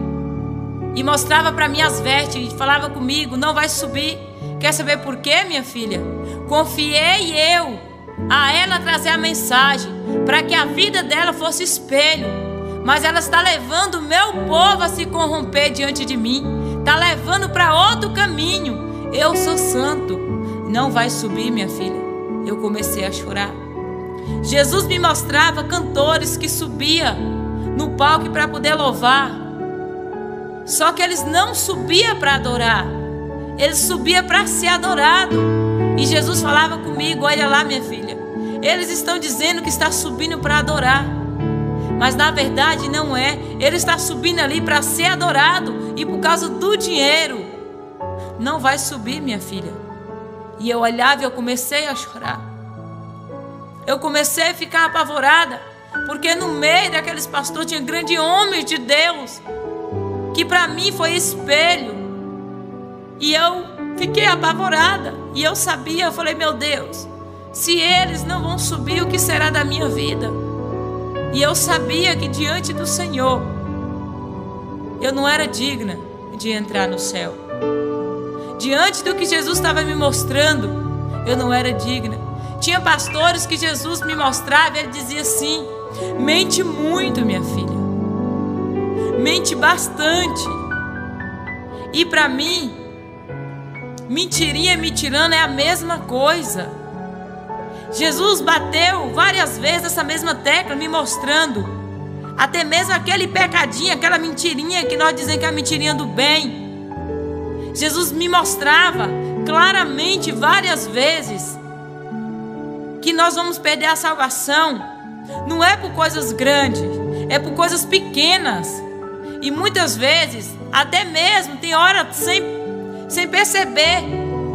E mostrava para mim as vestes e falava comigo, não vai subir. Quer saber por quê, minha filha? Confiei eu a ela trazer a mensagem para que a vida dela fosse espelho. Mas ela está levando o meu povo a se corromper diante de mim. Está levando para outro caminho. Eu sou santo. Não vai subir, minha filha. Eu comecei a chorar. Jesus me mostrava cantores que subiam no palco para poder louvar. Só que eles não subiam para adorar. Eles subiam para ser adorado. E Jesus falava comigo, olha lá, minha filha, eles estão dizendo que está subindo para adorar, mas na verdade não é. Ele está subindo ali para ser adorado. E por causa do dinheiro não vai subir, minha filha. E eu olhava e eu comecei a chorar. Eu comecei a ficar apavorada, porque no meio daqueles pastores tinha grandes homens de Deus, que para mim foi espelho. E eu fiquei apavorada. E eu sabia, eu falei, meu Deus, se eles não vão subir, o que será da minha vida? E eu sabia que diante do Senhor eu não era digna de entrar no céu. Diante do que Jesus estava me mostrando, eu não era digna. Tinha pastores que Jesus me mostrava e ele dizia assim, mente muito, minha filha, mente bastante. E para mim, mentirinha e mentirando é a mesma coisa. Jesus bateu várias vezes essa mesma tecla, me mostrando até mesmo aquele pecadinho, aquela mentirinha que nós dizemos que é a mentirinha do bem. Jesus me mostrava claramente várias vezes que nós vamos perder a salvação. Não é por coisas grandes, é por coisas pequenas. E muitas vezes, até mesmo, tem hora sem perceber,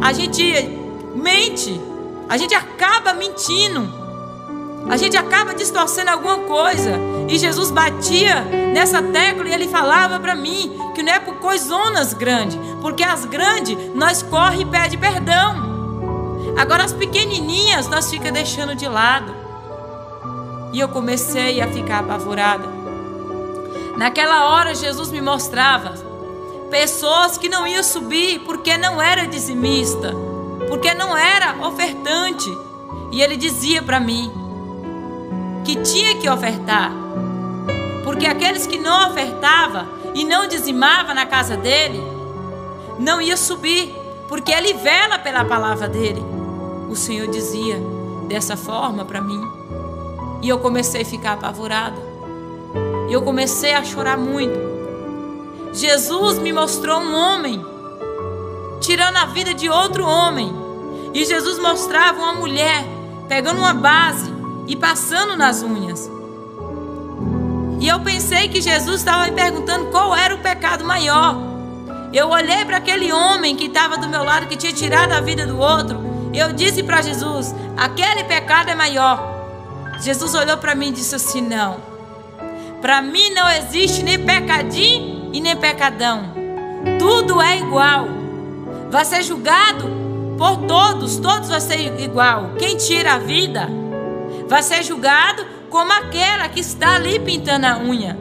a gente mente, a gente acaba mentindo, a gente acaba distorcendo alguma coisa. E Jesus batia nessa tecla e ele falava para mim que não é por coisonas grandes, porque as grandes nós corre e pede perdão. Agora as pequenininhas nós fica deixando de lado. E eu comecei a ficar apavorada. Naquela hora Jesus me mostrava pessoas que não iam subir porque não era dizimista, porque não era ofertante. E ele dizia para mim que tinha que ofertar, porque aqueles que não ofertavam e não dizimavam na casa dele não ia subir, porque ele vela pela palavra dele. O Senhor dizia dessa forma para mim. E eu comecei a ficar apavorada. E eu comecei a chorar muito. Jesus me mostrou um homem tirando a vida de outro homem. E Jesus mostrava uma mulher pegando uma base e passando nas unhas. E eu pensei que Jesus estava me perguntando qual era o pecado maior. Eu olhei para aquele homem que estava do meu lado, que tinha tirado a vida do outro. Eu disse para Jesus, aquele pecado é maior. Jesus olhou para mim e disse assim, não. Para mim não existe nem pecadinho e nem pecadão. Tudo é igual. Vai ser julgado por todos. Todos vai ser igual. Quem tira a vida vai ser julgado como aquela que está ali pintando a unha.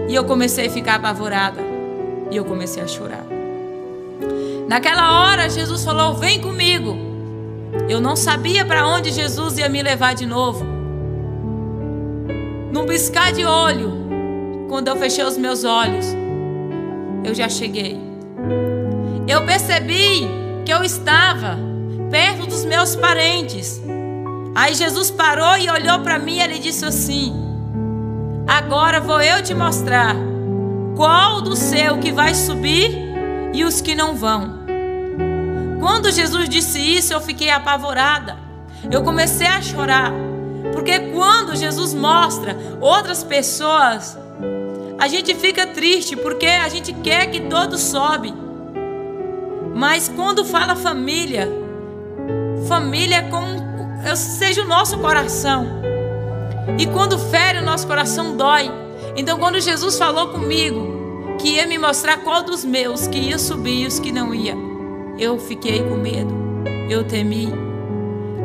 E eu comecei a ficar apavorada. E eu comecei a chorar. Naquela hora Jesus falou, vem comigo. Eu não sabia para onde Jesus ia me levar de novo. Num piscar de olho, quando eu fechei os meus olhos, eu já cheguei. Eu percebi que eu estava perto dos meus parentes. Aí Jesus parou e olhou para mim e ele disse assim, agora vou eu te mostrar qual do seu que vai subir e os que não vão. Quando Jesus disse isso, eu fiquei apavorada. Eu comecei a chorar. Porque quando Jesus mostra outras pessoas, a gente fica triste, porque a gente quer que todos sobem. Mas quando fala família, família é como seja o nosso coração. E quando fere o nosso coração, dói. Então, quando Jesus falou comigo que ia me mostrar qual dos meus que ia subir e os que não ia, eu fiquei com medo, eu temi.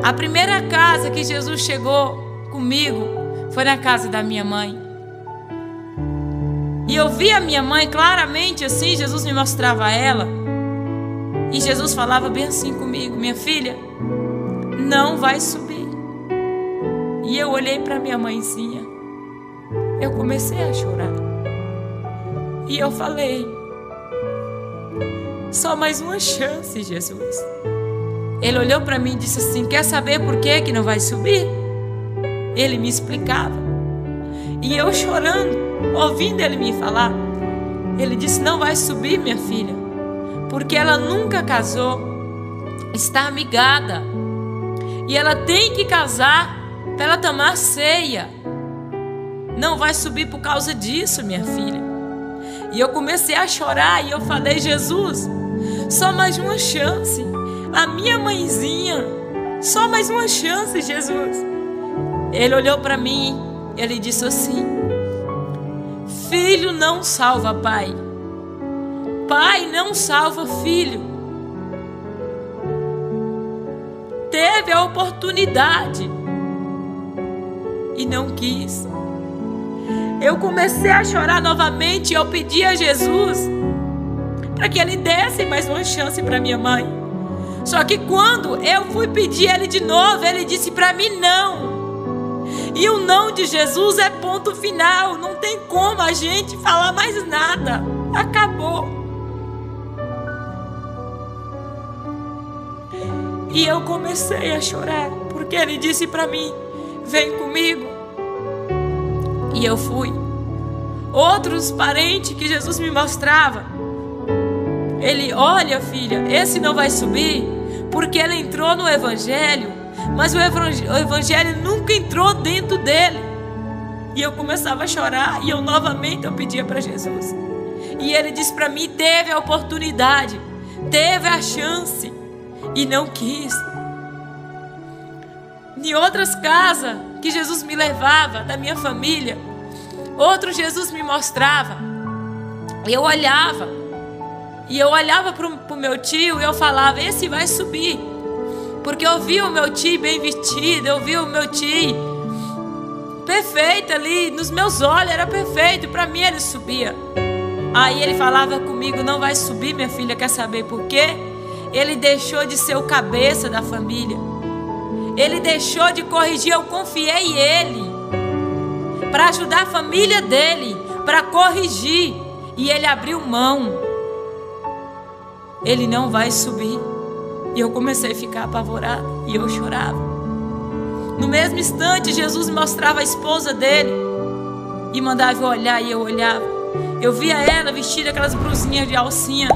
A primeira casa que Jesus chegou comigo foi na casa da minha mãe. E eu vi a minha mãe claramente assim, Jesus me mostrava ela. E Jesus falava bem assim comigo: minha filha, não vai subir. E eu olhei para minha mãezinha, eu comecei a chorar. E eu falei: só mais uma chance, Jesus. Ele olhou para mim e disse assim: quer saber por que não vai subir? Ele me explicava. E eu chorando, ouvindo ele me falar, ele disse: não vai subir, minha filha, porque ela nunca casou, está amigada, e ela tem que casar para ela tomar ceia. Não vai subir por causa disso, minha filha. E eu comecei a chorar e eu falei: Jesus, só mais uma chance. A minha mãezinha, só mais uma chance, Jesus. Ele olhou para mim, ele disse assim: filho não salva pai, pai não salva filho. Teve a oportunidade e não quis. Eu comecei a chorar novamente e eu pedi a Jesus para que ele desse mais uma chance para minha mãe. Só que quando eu fui pedir ele de novo, ele disse para mim não. E o não de Jesus é ponto final. Não tem como a gente falar mais nada. Acabou. E eu comecei a chorar, porque ele disse para mim: vem comigo. E eu fui. Outros parentes que Jesus me mostrava, ele: olha, filha, esse não vai subir, porque ele entrou no Evangelho, mas o Evangelho nunca entrou dentro dele. E eu começava a chorar e eu novamente pedia para Jesus. E ele disse para mim: teve a oportunidade, teve a chance e não quis. Em outras casas que Jesus me levava, da minha família, outro Jesus me mostrava, eu olhava. E eu olhava para o meu tio e eu falava: esse vai subir. Porque eu via o meu tio bem vestido, eu via o meu tio perfeito ali, nos meus olhos era perfeito, para mim ele subia. Aí ele falava comigo: não vai subir, minha filha. Quer saber por quê? Ele deixou de ser o cabeça da família, ele deixou de corrigir. Eu confiei ele para ajudar a família dele, para corrigir, e ele abriu mão. Ele não vai subir. E eu comecei a ficar apavorada e eu chorava. No mesmo instante, Jesus me mostrava a esposa dele e mandava eu olhar, e eu olhava. Eu via ela vestida aquelas blusinhas de alcinha,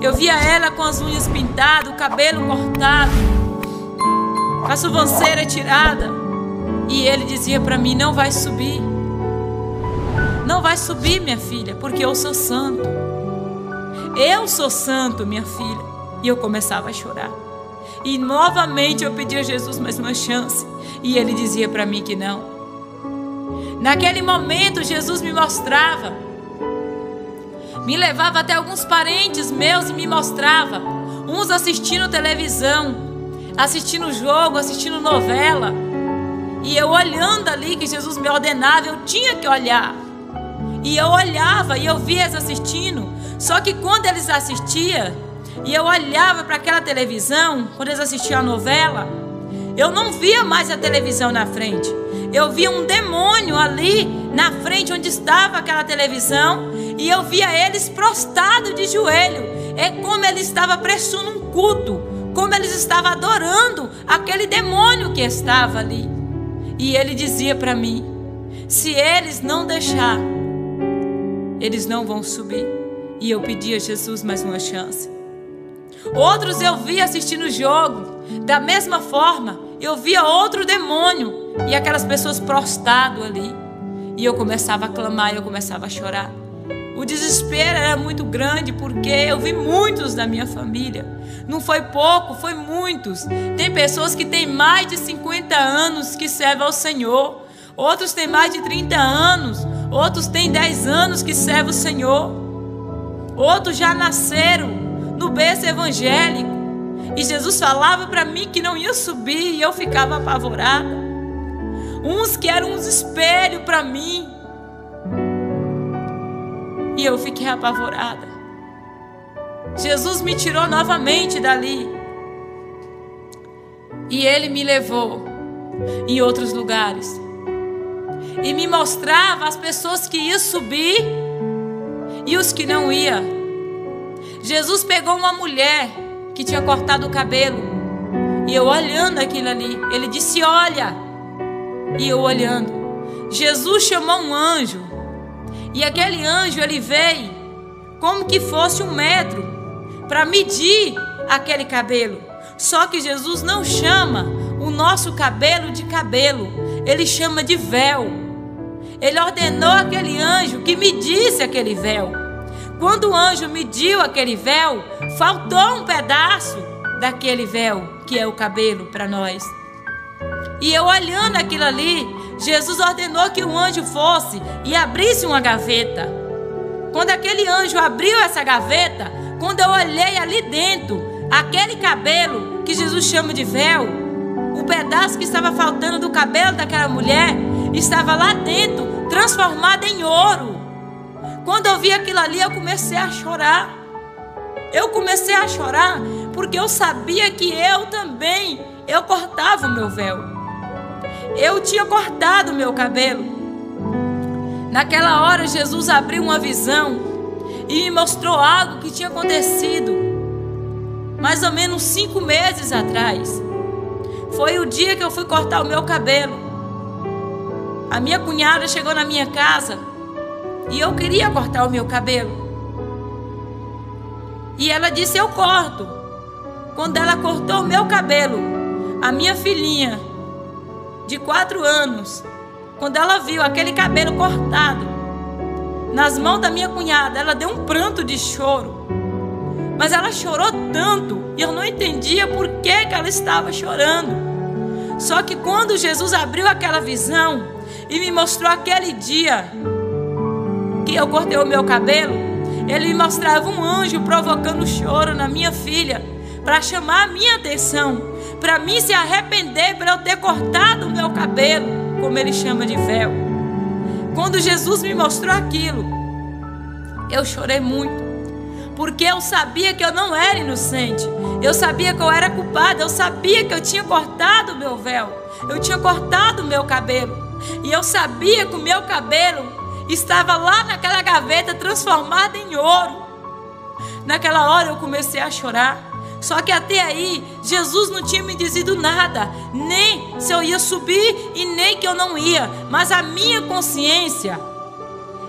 eu via ela com as unhas pintadas, o cabelo cortado, a sobrancelha tirada. E ele dizia para mim: não vai subir. Não vai subir, minha filha, porque eu sou santo. Eu sou santo, minha filha. E eu começava a chorar. E novamente eu pedia a Jesus mais uma chance. E ele dizia para mim que não. Naquele momento Jesus me mostrava, me levava até alguns parentes meus e me mostrava. Uns assistindo televisão, assistindo jogo, assistindo novela. E eu olhando ali que Jesus me ordenava, eu tinha que olhar. E eu olhava e eu via eles assistindo. Só que quando eles assistiam e eu olhava para aquela televisão, quando eles assistiam a novela, eu não via mais a televisão na frente. Eu via um demônio ali na frente onde estava aquela televisão. E eu via eles prostrados de joelho. É como eles estavam prestando um culto, como eles estavam adorando aquele demônio que estava ali. E ele dizia para mim: se eles não deixar, eles não vão subir. E eu pedi a Jesus mais uma chance. Outros eu via assistindo o jogo, da mesma forma, eu via outro demônio e aquelas pessoas prostradas ali. E eu começava a clamar, eu começava a chorar. O desespero era muito grande, porque eu vi muitos da minha família. Não foi pouco, foi muitos. Tem pessoas que têm mais de 50 anos que servem ao Senhor. Outros têm mais de 30 anos. outros têm 10 anos que servem o Senhor, outros já nasceram no berço evangélico, e Jesus falava para mim que não ia subir, e eu ficava apavorada. Uns que eram uns espelhos para mim, e eu fiquei apavorada. Jesus me tirou novamente dali, e Ele me levou em outros lugares, e me mostrava as pessoas que iam subir e os que não iam. Jesus pegou uma mulher que tinha cortado o cabelo, e eu olhando aquilo ali, Ele disse: olha, e eu olhando. Jesus chamou um anjo, e aquele anjo, ele veio como que fosse 1 metro para medir aquele cabelo. Só que Jesus não chama o nosso cabelo de cabelo, Ele chama de véu. Ele ordenou aquele anjo que medisse aquele véu. Quando o anjo mediu aquele véu, faltou um pedaço daquele véu, que é o cabelo para nós. E eu olhando aquilo ali, Jesus ordenou que o anjo fosse e abrisse uma gaveta. Quando aquele anjo abriu essa gaveta, quando eu olhei ali dentro, aquele cabelo que Jesus chama de véu, o pedaço que estava faltando do cabelo daquela mulher, estava lá dentro, transformado em ouro. Quando eu vi aquilo ali, eu comecei a chorar. Eu comecei a chorar porque eu sabia que eu cortava o meu véu. Eu tinha cortado o meu cabelo. Naquela hora, Jesus abriu uma visão e me mostrou algo que tinha acontecido mais ou menos 5 meses atrás. Foi o dia que eu fui cortar o meu cabelo. A minha cunhada chegou na minha casa e eu queria cortar o meu cabelo. E ela disse: eu corto. Quando ela cortou o meu cabelo, a minha filhinha de 4 anos, quando ela viu aquele cabelo cortado nas mãos da minha cunhada, ela deu um pranto de choro. Mas ela chorou tanto e eu não entendia por que ela estava chorando. Só que quando Jesus abriu aquela visão e me mostrou aquele dia que eu cortei o meu cabelo, Ele me mostrava um anjo provocando choro na minha filha, para chamar a minha atenção, para mim se arrepender para eu ter cortado o meu cabelo, como Ele chama de véu. Quando Jesus me mostrou aquilo, eu chorei muito, porque eu sabia que eu não era inocente, eu sabia que eu era culpada, eu sabia que eu tinha cortado o meu véu, eu tinha cortado o meu cabelo, e eu sabia que o meu cabelo estava lá naquela gaveta transformado em ouro. Naquela hora eu comecei a chorar. Só que até aí Jesus não tinha me dizido nada, nem se eu ia subir e nem que eu não ia. Mas a minha consciência,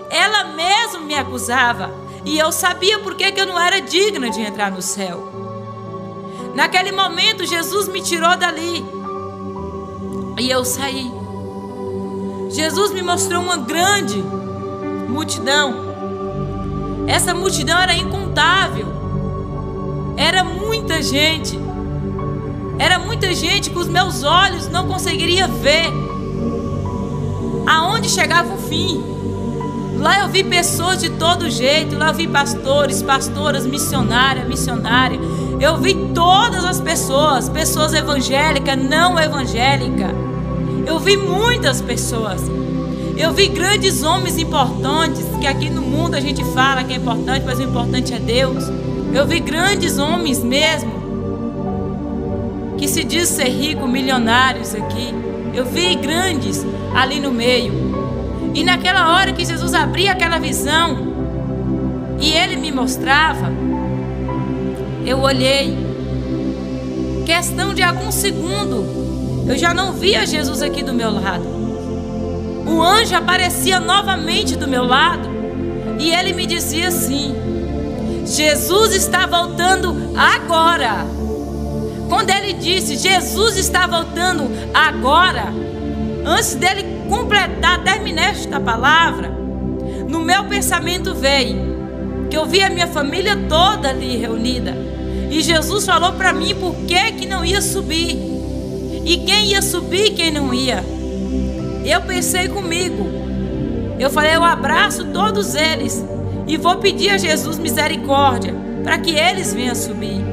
ela mesma me acusava, e eu sabia por que eu não era digna de entrar no céu. Naquele momento Jesus me tirou dali e eu saí. Jesus me mostrou uma grande multidão. Essa multidão era incontável. Era muita gente. Era muita gente que os meus olhos não conseguiriam ver aonde chegava o fim. Lá eu vi pessoas de todo jeito. Lá eu vi pastores, pastoras, missionárias. Eu vi todas as pessoas, pessoas evangélicas, não evangélicas. Eu vi muitas pessoas. Eu vi grandes homens importantes, que aqui no mundo a gente fala que é importante, mas o importante é Deus. Eu vi grandes homens mesmo, que se diz ser rico, milionários aqui. Eu vi grandes ali no meio. E naquela hora que Jesus abria aquela visão e Ele me mostrava, eu olhei. Questão de algum segundo, eu já não via Jesus aqui do meu lado. O anjo aparecia novamente do meu lado e ele me dizia assim: Jesus está voltando agora. Quando ele disse Jesus está voltando agora, antes dele completar, terminar esta palavra, no meu pensamento veio que eu vi a minha família toda ali reunida, e Jesus falou para mim por que não ia subir, e quem ia subir e quem não ia. Eu pensei comigo, Eu falei, eu abraço todos eles e vou pedir a Jesus misericórdia para que eles venham subir.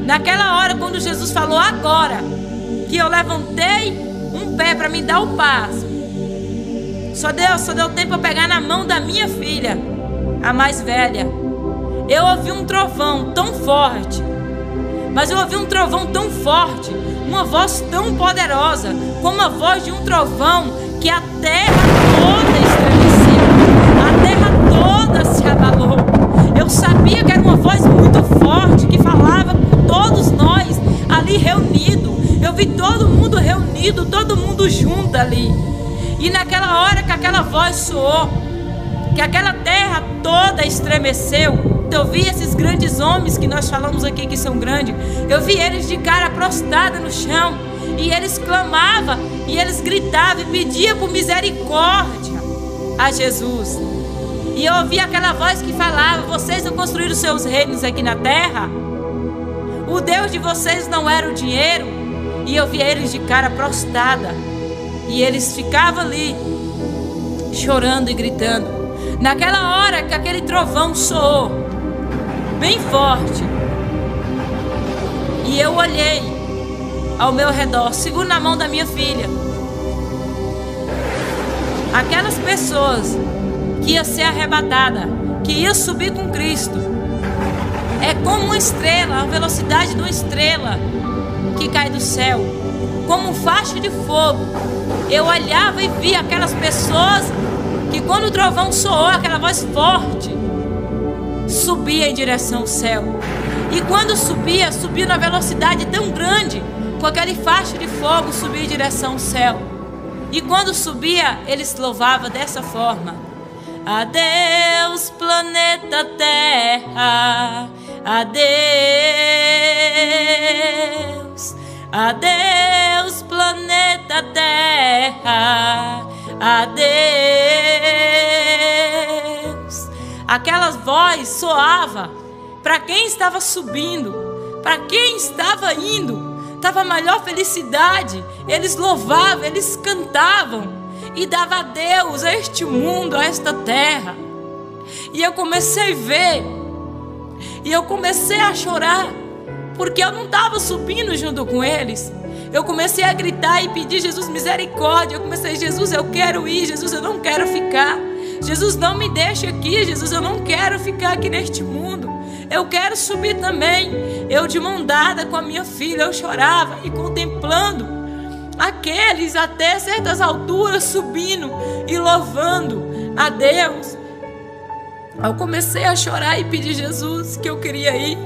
Naquela hora, quando Jesus falou agora, que eu levantei um pé para me dar o passo, só deu tempo para pegar na mão da minha filha, a mais velha. Eu ouvi um trovão tão forte, mas eu ouvi um trovão tão forte, uma voz tão poderosa, como a voz de um trovão, que a terra toda estremeceu, a terra toda se abalou. Eu sabia que era uma voz muito forte, que falava com todos nós ali reunidos. Eu vi todo mundo reunido, todo mundo junto ali. E naquela hora que aquela voz soou, que aquela terra toda estremeceu, eu vi esses grandes homens que nós falamos aqui que são grandes. Eu vi eles de cara prostrada no chão, e eles clamavam, e eles gritavam e pediam por misericórdia a Jesus. E eu ouvi aquela voz que falava: vocês não construíram seus reinos aqui na terra? O Deus de vocês não era o dinheiro? E eu vi eles de cara prostrada, e eles ficavam ali chorando e gritando. Naquela hora que aquele trovão soou bem forte, e eu olhei ao meu redor, seguro na mão da minha filha, aquelas pessoas que ia ser arrebatada, que ia subir com Cristo, é como uma estrela, a velocidade de uma estrela que cai do céu, como um facho de fogo. Eu olhava e via aquelas pessoas que, quando o trovão soou, aquela voz forte, subia em direção ao céu. E quando subia, subia na velocidade tão grande, com aquele facho de fogo, subia em direção ao céu. E quando subia, eles louvavam dessa forma: adeus, planeta Terra, adeus, adeus, planeta Terra, adeus. Aquela voz soava para quem estava subindo, para quem estava indo, estava a maior felicidade. Eles louvavam, eles cantavam e davam adeus a este mundo, a esta terra. E eu comecei a ver, e eu comecei a chorar, porque eu não estava subindo junto com eles. Eu comecei a gritar e pedir: Jesus, misericórdia. Eu comecei: Jesus, eu quero ir. Jesus, eu não quero ficar. Jesus, não me deixe aqui. Jesus, eu não quero ficar aqui neste mundo. Eu quero subir também. Eu, de mão dada com a minha filha, eu chorava e contemplando aqueles até certas alturas subindo e louvando a Deus. Eu comecei a chorar e pedir Jesus que eu queria ir.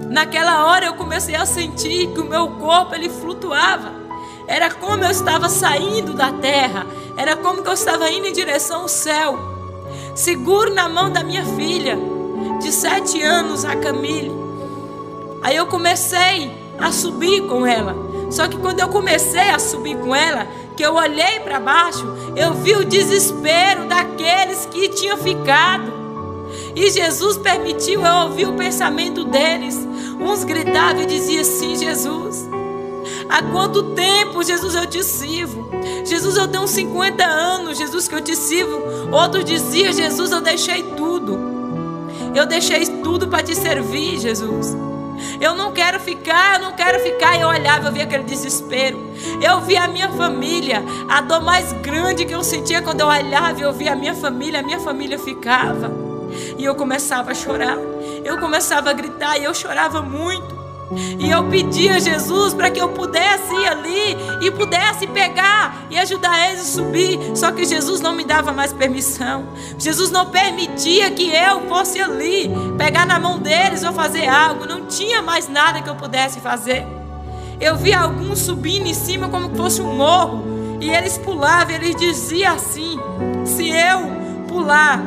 Naquela hora eu comecei a sentir que o meu corpo, ele flutuava. Era como eu estava saindo da terra, era como que eu estava indo em direção ao céu. Seguro na mão da minha filha de 7 anos, a Camille. Aí eu comecei a subir com ela. Só que quando eu comecei a subir com ela, que eu olhei para baixo, eu vi o desespero daqueles que tinham ficado. E Jesus permitiu eu ouvir o pensamento deles. Uns gritavam e diziam assim: Jesus, há quanto tempo, Jesus, eu te sirvo? Jesus, eu tenho 50 anos, Jesus, que eu te sirvo. Outros diziam: Jesus, eu deixei tudo. Eu deixei tudo para te servir, Jesus. Eu não quero ficar, eu não quero ficar. E eu olhava, eu via aquele desespero. Eu via a minha família. A dor mais grande que eu sentia quando eu olhava, eu via a minha família ficava. E eu começava a chorar, eu começava a gritar, e eu chorava muito. E eu pedia a Jesus para que eu pudesse ir ali e pudesse pegar e ajudar eles a subir. Só que Jesus não me dava mais permissão. Jesus não permitia que eu fosse ali pegar na mão deles ou fazer algo. Não tinha mais nada que eu pudesse fazer. Eu via alguns subindo em cima como se fosse um morro, e eles pulavam, e eles diziam assim: se eu pular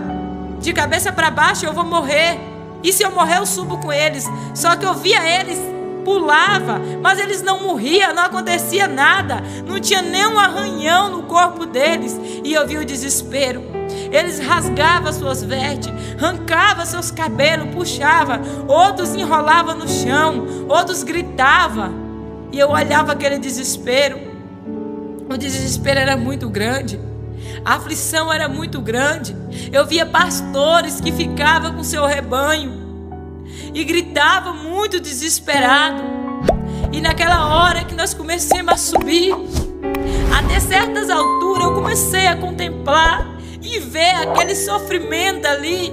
de cabeça para baixo, eu vou morrer. E se eu morrer, eu subo com eles. Só que eu via eles pulava, mas eles não morriam, não acontecia nada, não tinha nem um arranhão no corpo deles. E eu via o desespero. Eles rasgavam suas vestes, arrancavam seus cabelos, puxavam. Outros enrolavam no chão, outros gritavam. E eu olhava aquele desespero. O desespero era muito grande. A aflição era muito grande. Eu via pastores que ficavam com seu rebanho e gritavam muito desesperado. E naquela hora que nós começamos a subir, até certas alturas eu comecei a contemplar e ver aquele sofrimento ali,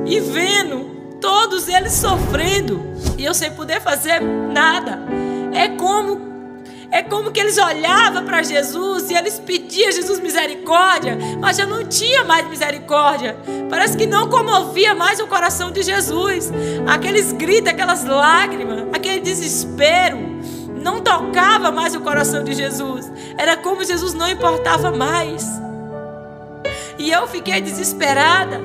e vendo todos eles sofrendo, e eu sem poder fazer nada. É como que eles olhavam para Jesus e eles pediam a Jesus misericórdia, mas já não tinha mais misericórdia. Parece que não comovia mais o coração de Jesus. Aqueles gritos, aquelas lágrimas, aquele desespero não tocava mais o coração de Jesus. Era como Jesus não importava mais. E eu fiquei desesperada,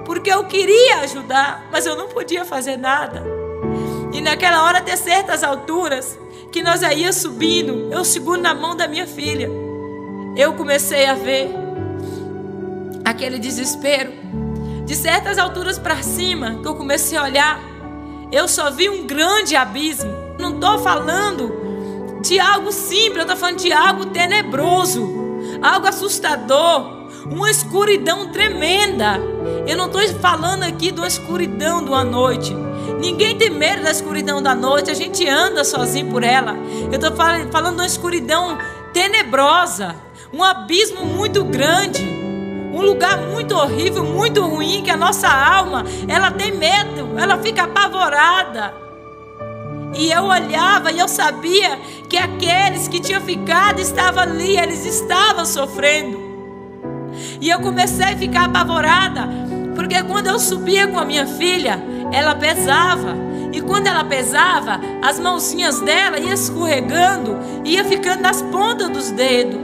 porque eu queria ajudar, mas eu não podia fazer nada. E naquela hora, até certas alturas que nós ia subindo, eu seguro na mão da minha filha, eu comecei a ver aquele desespero. De certas alturas para cima, que eu comecei a olhar, eu só vi um grande abismo. Não estou falando de algo simples, eu estou falando de algo tenebroso, algo assustador, uma escuridão tremenda. Eu não estou falando aqui de uma escuridão de uma noite. Ninguém tem medo da escuridão da noite, a gente anda sozinho por ela. Eu estou falando de uma escuridão tenebrosa, um abismo muito grande, um lugar muito horrível, muito ruim, que a nossa alma, ela tem medo, ela fica apavorada. E eu olhava e eu sabia que aqueles que tinham ficado estavam ali, eles estavam sofrendo. E eu comecei a ficar apavorada, porque quando eu subia com a minha filha, ela pesava. E quando ela pesava, as mãozinhas dela iam escorregando, ia ficando nas pontas dos dedos.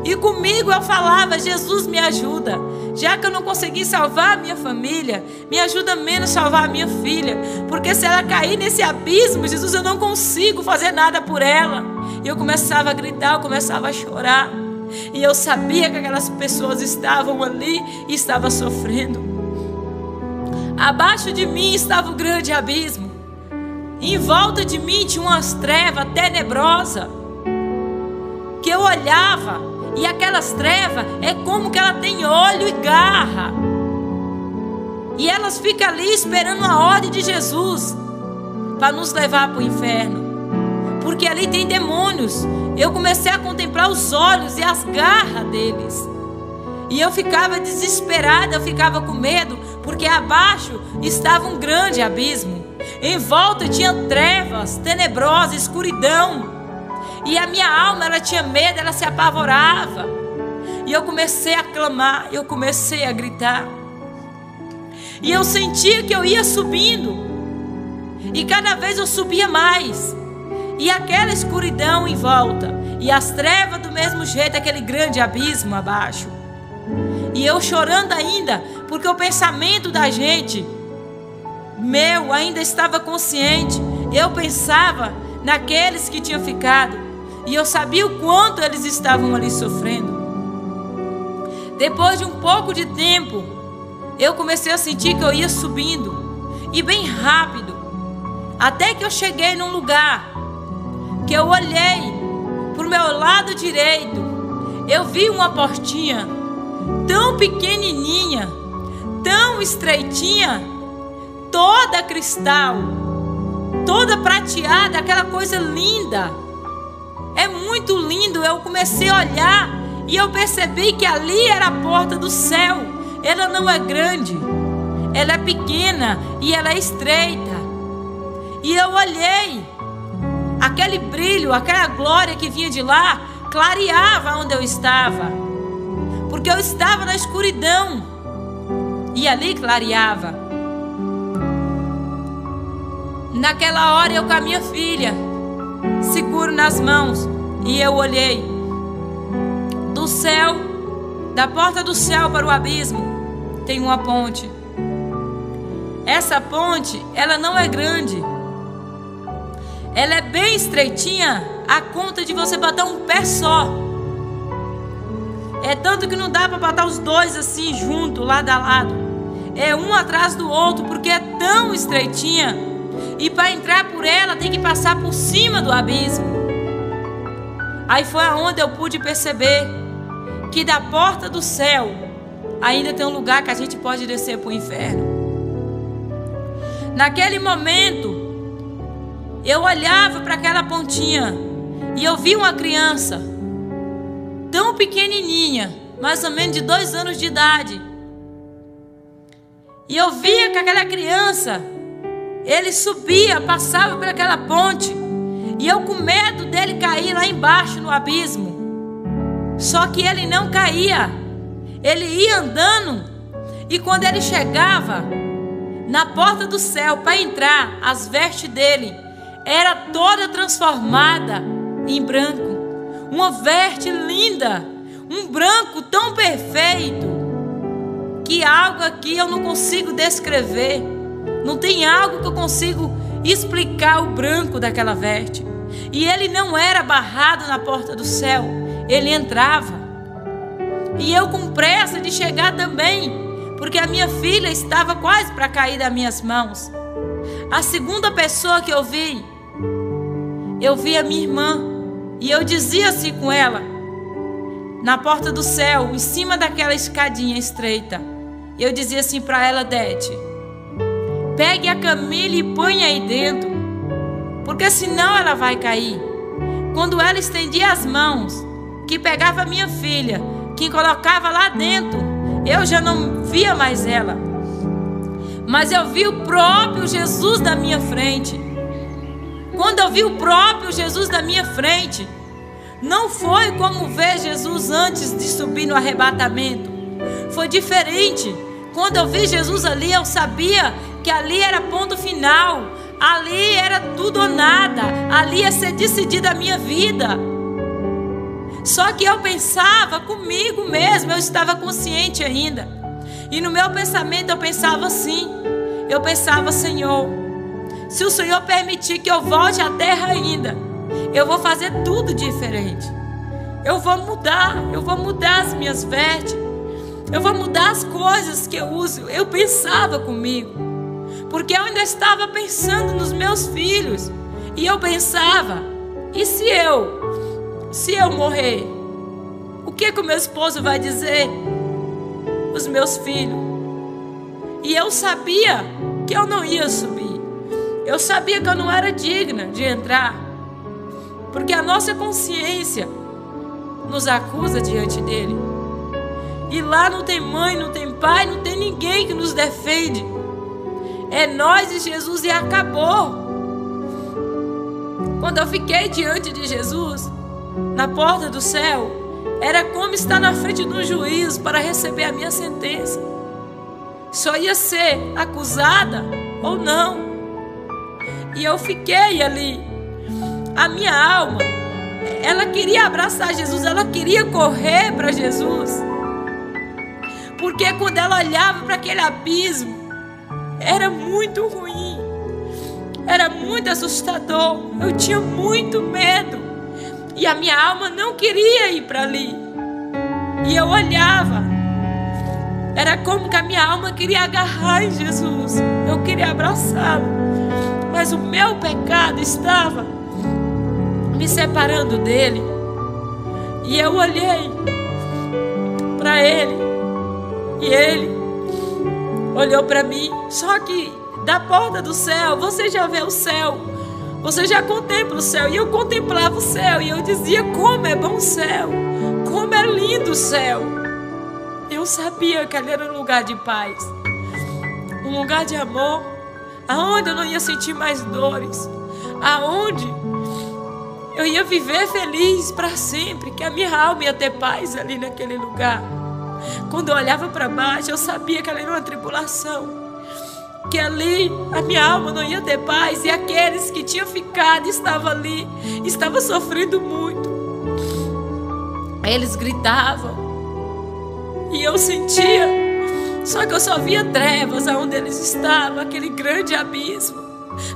E comigo eu falava: Jesus, me ajuda. Já que eu não consegui salvar a minha família, me ajuda menos a salvar a minha filha. Porque se ela cair nesse abismo, Jesus, eu não consigo fazer nada por ela. E eu começava a gritar, eu começava a chorar. E eu sabia que aquelas pessoas estavam ali e estavam sofrendo. Abaixo de mim estava o grande abismo. Em volta de mim tinha umas trevas tenebrosas, que eu olhava, e aquelas trevas é como que ela tem olho e garra. E elas ficam ali esperando a ordem de Jesus para nos levar para o inferno. Porque ali tem demônios. Eu comecei a contemplar os olhos e as garras deles. E eu ficava desesperada, eu ficava com medo, porque abaixo estava um grande abismo. Em volta tinha trevas tenebrosas, escuridão. E a minha alma, ela tinha medo, ela se apavorava. E eu comecei a clamar, eu comecei a gritar. E eu sentia que eu ia subindo. E cada vez eu subia mais. E aquela escuridão em volta, e as trevas do mesmo jeito, aquele grande abismo abaixo. E eu chorando ainda, porque o pensamento da gente, meu, ainda estava consciente. Eu pensava naqueles que tinham ficado, e eu sabia o quanto eles estavam ali sofrendo. Depois de um pouco de tempo, eu comecei a sentir que eu ia subindo, e bem rápido, até que eu cheguei num lugar que eu olhei para o meu lado direito. Eu vi uma portinha tão pequenininha, tão estreitinha, toda cristal, toda prateada, aquela coisa linda. É muito lindo. Eu comecei a olhar e eu percebi que ali era a porta do céu. Ela não é grande, ela é pequena e ela é estreita. E eu olhei, aquele brilho, aquela glória que vinha de lá, clareava onde eu estava, porque eu estava na escuridão, e ali clareava. Naquela hora eu com a minha filha, seguro nas mãos, e eu olhei do céu, da porta do céu para o abismo, tem uma ponte. Essa ponte, ela não é grande, ela é bem estreitinha, a conta de você botar um pé só. É tanto que não dá para botar os dois assim junto, lado a lado. É um atrás do outro, porque é tão estreitinha. E para entrar por ela tem que passar por cima do abismo. Aí foi aonde eu pude perceber que da porta do céu ainda tem um lugar que a gente pode descer para o inferno. Naquele momento, eu olhava para aquela pontinha e eu vi uma criança tão pequenininha, mais ou menos de 2 anos de idade. E eu via que aquela criança, ele subia, passava por aquela ponte, e eu com medo dele cair lá embaixo no abismo. Só que ele não caía, ele ia andando, e quando ele chegava na porta do céu para entrar, as vestes dele era toda transformada em branco, uma veste linda, um branco tão perfeito, que algo aqui eu não consigo descrever, não tem algo que eu consigo explicar o branco daquela veste. E ele não era barrado na porta do céu, ele entrava. E eu com pressa de chegar também, porque a minha filha estava quase para cair das minhas mãos. A segunda pessoa que eu vi a minha irmã, e eu dizia assim com ela, na porta do céu, em cima daquela escadinha estreita, eu dizia assim para ela: Dete, pegue a Camille e põe aí dentro, porque senão ela vai cair. Quando ela estendia as mãos, que pegava a minha filha, que colocava lá dentro, eu já não via mais ela, mas eu vi o próprio Jesus na minha frente. Quando eu vi o próprio Jesus na minha frente, não foi como ver Jesus antes de subir no arrebatamento, foi diferente. Quando eu vi Jesus ali, eu sabia que ali era ponto final, ali era tudo ou nada, ali ia ser decidida a minha vida. Só que eu pensava comigo mesmo, eu estava consciente ainda, e no meu pensamento eu pensava assim, eu pensava: Senhor, se o Senhor permitir que eu volte à terra ainda, eu vou fazer tudo diferente, eu vou mudar as minhas vestes, eu vou mudar as coisas que eu uso. Eu pensava comigo, porque eu ainda estava pensando nos meus filhos, e eu pensava: e se eu morrer, o que o meu esposo vai dizer? Os meus filhos. E eu sabia que eu não ia subir, eu sabia que eu não era digna de entrar, porque a nossa consciência nos acusa diante dele, e lá não tem mãe, não tem pai, não tem ninguém que nos defende, é nós e Jesus, e acabou. Quando eu fiquei diante de Jesus na porta do céu, era como estar na frente de um juiz para receber a minha sentença. Só ia ser acusada ou não. E eu fiquei ali. A minha alma, ela queria abraçar Jesus, ela queria correr para Jesus, porque quando ela olhava para aquele abismo, era muito ruim, era muito assustador, eu tinha muito medo, e a minha alma não queria ir para ali. E eu olhava, era como que a minha alma queria agarrar em Jesus, eu queria abraçá-lo, mas o meu pecado estava me separando dele. E eu olhei para ele, e ele olhou para mim. Só que da porta do céu, você já vê o céu, você já contempla o céu. E eu contemplava o céu, e eu dizia: como é bom o céu, como é lindo o céu. Eu sabia que ali era um lugar de paz, um lugar de amor, aonde eu não ia sentir mais dores, aonde eu ia viver feliz para sempre, que a minha alma ia ter paz ali naquele lugar. Quando eu olhava para baixo, eu sabia que ali era uma tribulação, que ali a minha alma não ia ter paz, e aqueles que tinham ficado, estavam ali, estavam sofrendo muito. Eles gritavam, e eu sentia, só que eu só via trevas aonde eles estavam, aquele grande abismo,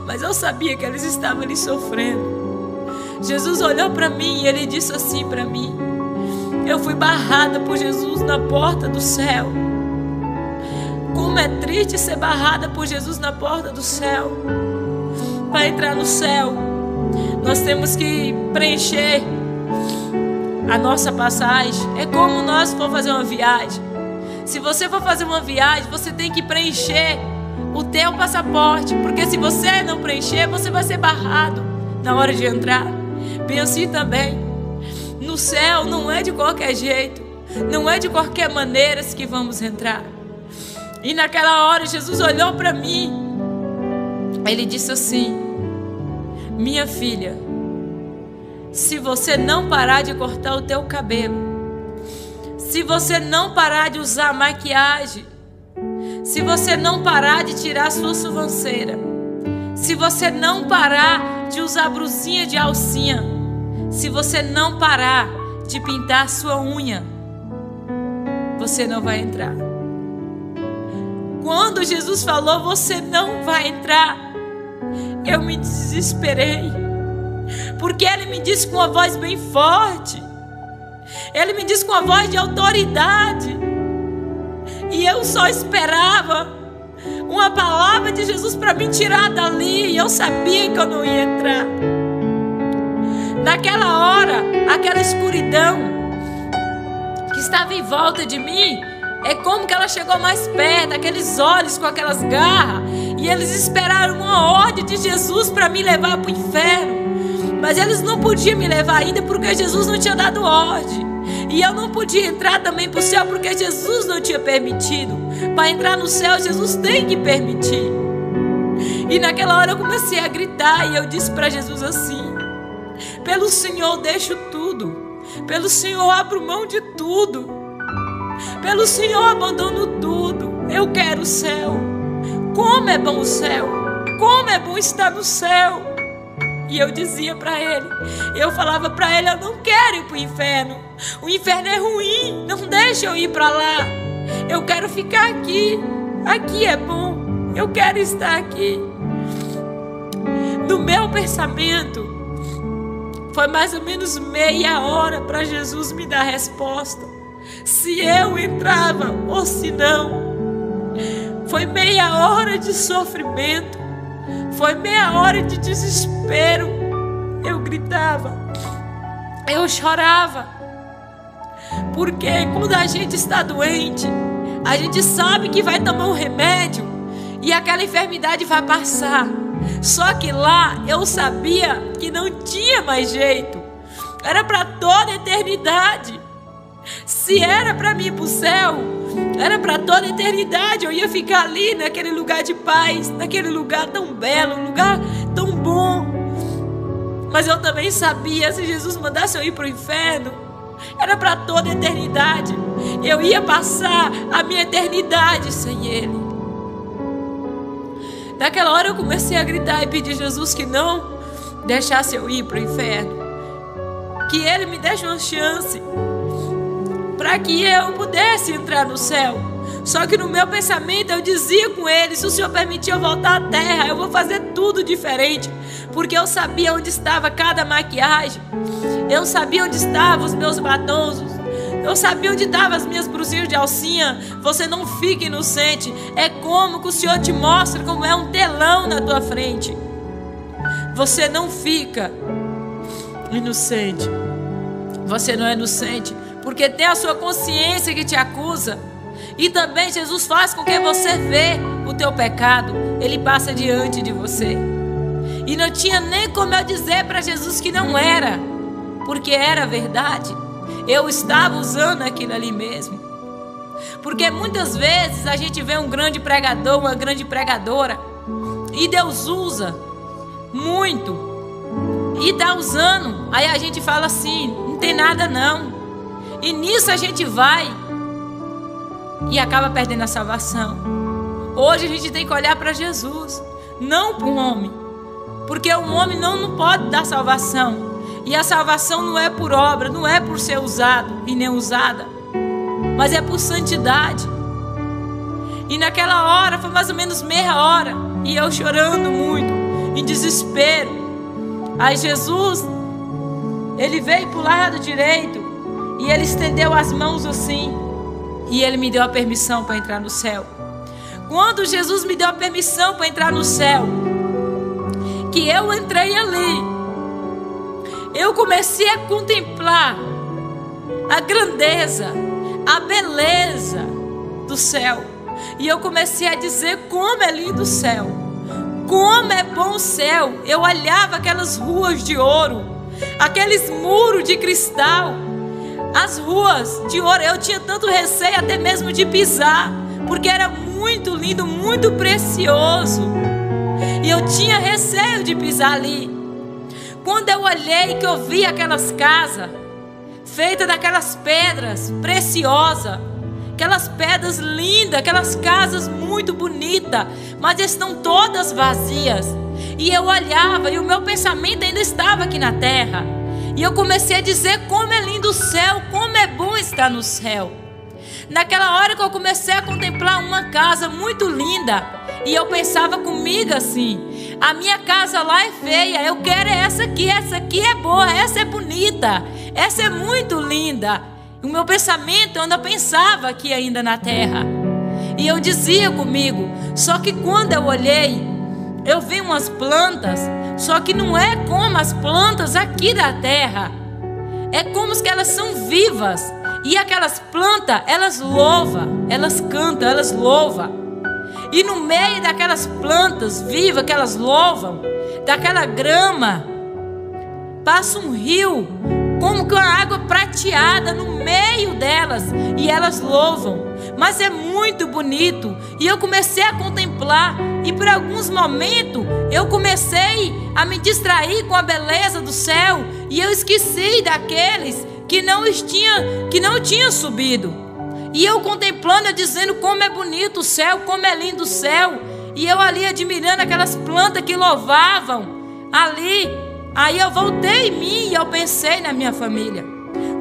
mas eu sabia que eles estavam ali sofrendo. Jesus olhou para mim e ele disse assim para mim: eu fui barrada por Jesus na porta do céu. Como é triste ser barrada por Jesus na porta do céu. Para entrar no céu, nós temos que preencher a nossa passagem. É como nós for fazer uma viagem. Se você for fazer uma viagem, você tem que preencher o teu passaporte, porque se você não preencher, você vai ser barrado na hora de entrar. Bem assim também, no céu não é de qualquer jeito, não é de qualquer maneira que vamos entrar. E naquela hora Jesus olhou para mim, ele disse assim: minha filha, se você não parar de cortar o teu cabelo, se você não parar de usar maquiagem, se você não parar de tirar sua sobrancelha, se você não parar de usar brusinha de alcinha, se você não parar de pintar sua unha, você não vai entrar. Quando Jesus falou, você não vai entrar, eu me desesperei, porque Ele me disse com uma voz bem forte, Ele me disse com uma voz de autoridade, e eu só esperava uma palavra de Jesus para me tirar dali, e eu sabia que eu não ia entrar. Naquela hora, aquela escuridão que estava em volta de mim, é como que ela chegou mais perto, aqueles olhos com aquelas garras, e eles esperaram uma ordem de Jesus para me levar para o inferno, mas eles não podiam me levar ainda porque Jesus não tinha dado ordem. E eu não podia entrar também para o céu porque Jesus não tinha permitido. Para entrar no céu, Jesus tem que permitir. E naquela hora eu comecei a gritar e eu disse para Jesus assim: pelo Senhor deixo tudo, pelo Senhor abro mão de tudo, pelo Senhor abandono tudo. Eu quero o céu. Como é bom o céu, como é bom estar no céu. E eu dizia para Ele, eu falava para Ele: eu não quero ir para o inferno é ruim, não deixa eu ir para lá, eu quero ficar aqui, aqui é bom, eu quero estar aqui. No meu pensamento, foi mais ou menos meia hora para Jesus me dar a resposta, se eu entrava ou se não. Foi meia hora de sofrimento, foi meia hora de desespero. Eu gritava, eu chorava, porque quando a gente está doente, a gente sabe que vai tomar um remédio e aquela enfermidade vai passar. Só que lá eu sabia que não tinha mais jeito, era para toda a eternidade. Se era para mim ir para o céu, era para toda a eternidade. Eu ia ficar ali naquele lugar de paz, naquele lugar tão belo, um lugar tão bom. Mas eu também sabia, se Jesus mandasse eu ir para o inferno, era para toda a eternidade. Eu ia passar a minha eternidade sem Ele. Naquela hora eu comecei a gritar e pedir a Jesus que não deixasse eu ir para o inferno, que Ele me desse uma chance para que eu pudesse entrar no céu. Só que no meu pensamento eu dizia com Ele: se o Senhor permitir eu voltar à terra, eu vou fazer tudo diferente, porque eu sabia onde estava cada maquiagem, eu sabia onde estavam os meus batons, eu sabia onde estavam as minhas brusinhas de alcinha. Você não fica inocente, é como que o Senhor te mostra como é um telão na tua frente. Você não fica inocente, você não é inocente, porque tem a sua consciência que te acusa. E também Jesus faz com que você vê o teu pecado, Ele passa diante de você. E não tinha nem como eu dizer para Jesus que não era, porque era verdade. Eu estava usando aquilo ali mesmo. Porque muitas vezes a gente vê um grande pregador, uma grande pregadora, e Deus usa muito, e está usando, aí a gente fala assim: não tem nada não. E nisso a gente vai e acaba perdendo a salvação. Hoje a gente tem que olhar para Jesus, não para o homem, porque o homem não pode dar salvação. E a salvação não é por obra, não é por ser usado e nem usada, mas é por santidade. E naquela hora, foi mais ou menos meia hora, e eu chorando muito, em desespero. Aí Jesus, Ele veio para o lado direito, e Ele estendeu as mãos assim, e Ele me deu a permissão para entrar no céu. Quando Jesus me deu a permissão para entrar no céu, que eu entrei ali, eu comecei a contemplar a grandeza, a beleza do céu. E eu comecei a dizer como é lindo o céu, como é bom o céu. Eu olhava aquelas ruas de ouro, aqueles muros de cristal, as ruas de ouro. Eu tinha tanto receio até mesmo de pisar, porque era muito lindo, muito precioso. E eu tinha receio de pisar ali. Quando eu olhei, que eu vi aquelas casas feitas daquelas pedras preciosas, aquelas pedras lindas, aquelas casas muito bonitas, mas estão todas vazias. E eu olhava e o meu pensamento ainda estava aqui na terra. E eu comecei a dizer como é lindo o céu, como é bom estar no céu. Naquela hora que eu comecei a contemplar uma casa muito linda, e eu pensava comigo assim: a minha casa lá é feia, eu quero essa aqui é boa, essa é bonita, essa é muito linda. O meu pensamento, eu ainda pensava aqui ainda na terra. E eu dizia comigo, só que quando eu olhei, eu vi umas plantas, só que não é como as plantas aqui da terra. É como que elas são vivas. E aquelas plantas, elas louvam, elas cantam, elas louvam. E no meio daquelas plantas vivas que elas louvam, daquela grama, passa um rio, como com a água prateada no meio delas, e elas louvam. Mas é muito bonito. E eu comecei a contemplar, e por alguns momentos eu comecei a me distrair com a beleza do céu, e eu esqueci daqueles que não tinha subido. E eu contemplando, eu dizendo como é bonito o céu, como é lindo o céu. E eu ali admirando aquelas plantas que louvavam ali. Aí eu voltei em mim e eu pensei na minha família.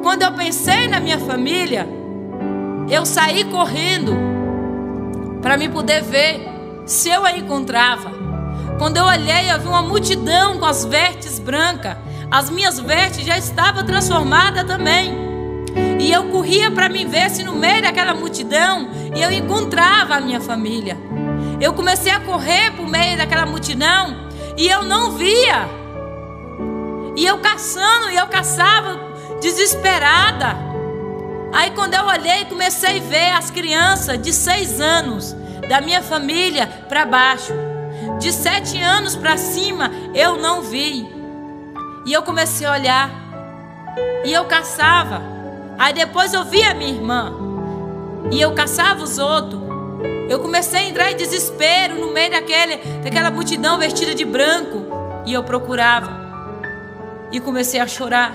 Quando eu pensei na minha família, eu saí correndo para me poder ver se eu a encontrava. Quando eu olhei, eu vi uma multidão com as vestes brancas. As minhas vestes já estavam transformadas também. E eu corria para me ver se no meio daquela multidão eu encontrava a minha família. Eu comecei a correr por meio daquela multidão e eu não via. E eu caçando, e eu caçava desesperada. Aí quando eu olhei, comecei a ver as crianças de 6 anos da minha família para baixo. De 7 anos para cima eu não vi. E eu comecei a olhar, e eu caçava. Aí depois eu vi a minha irmã, e eu caçava os outros. Eu comecei a entrar em desespero no meio daquela multidão vestida de branco. E eu procurava, e comecei a chorar.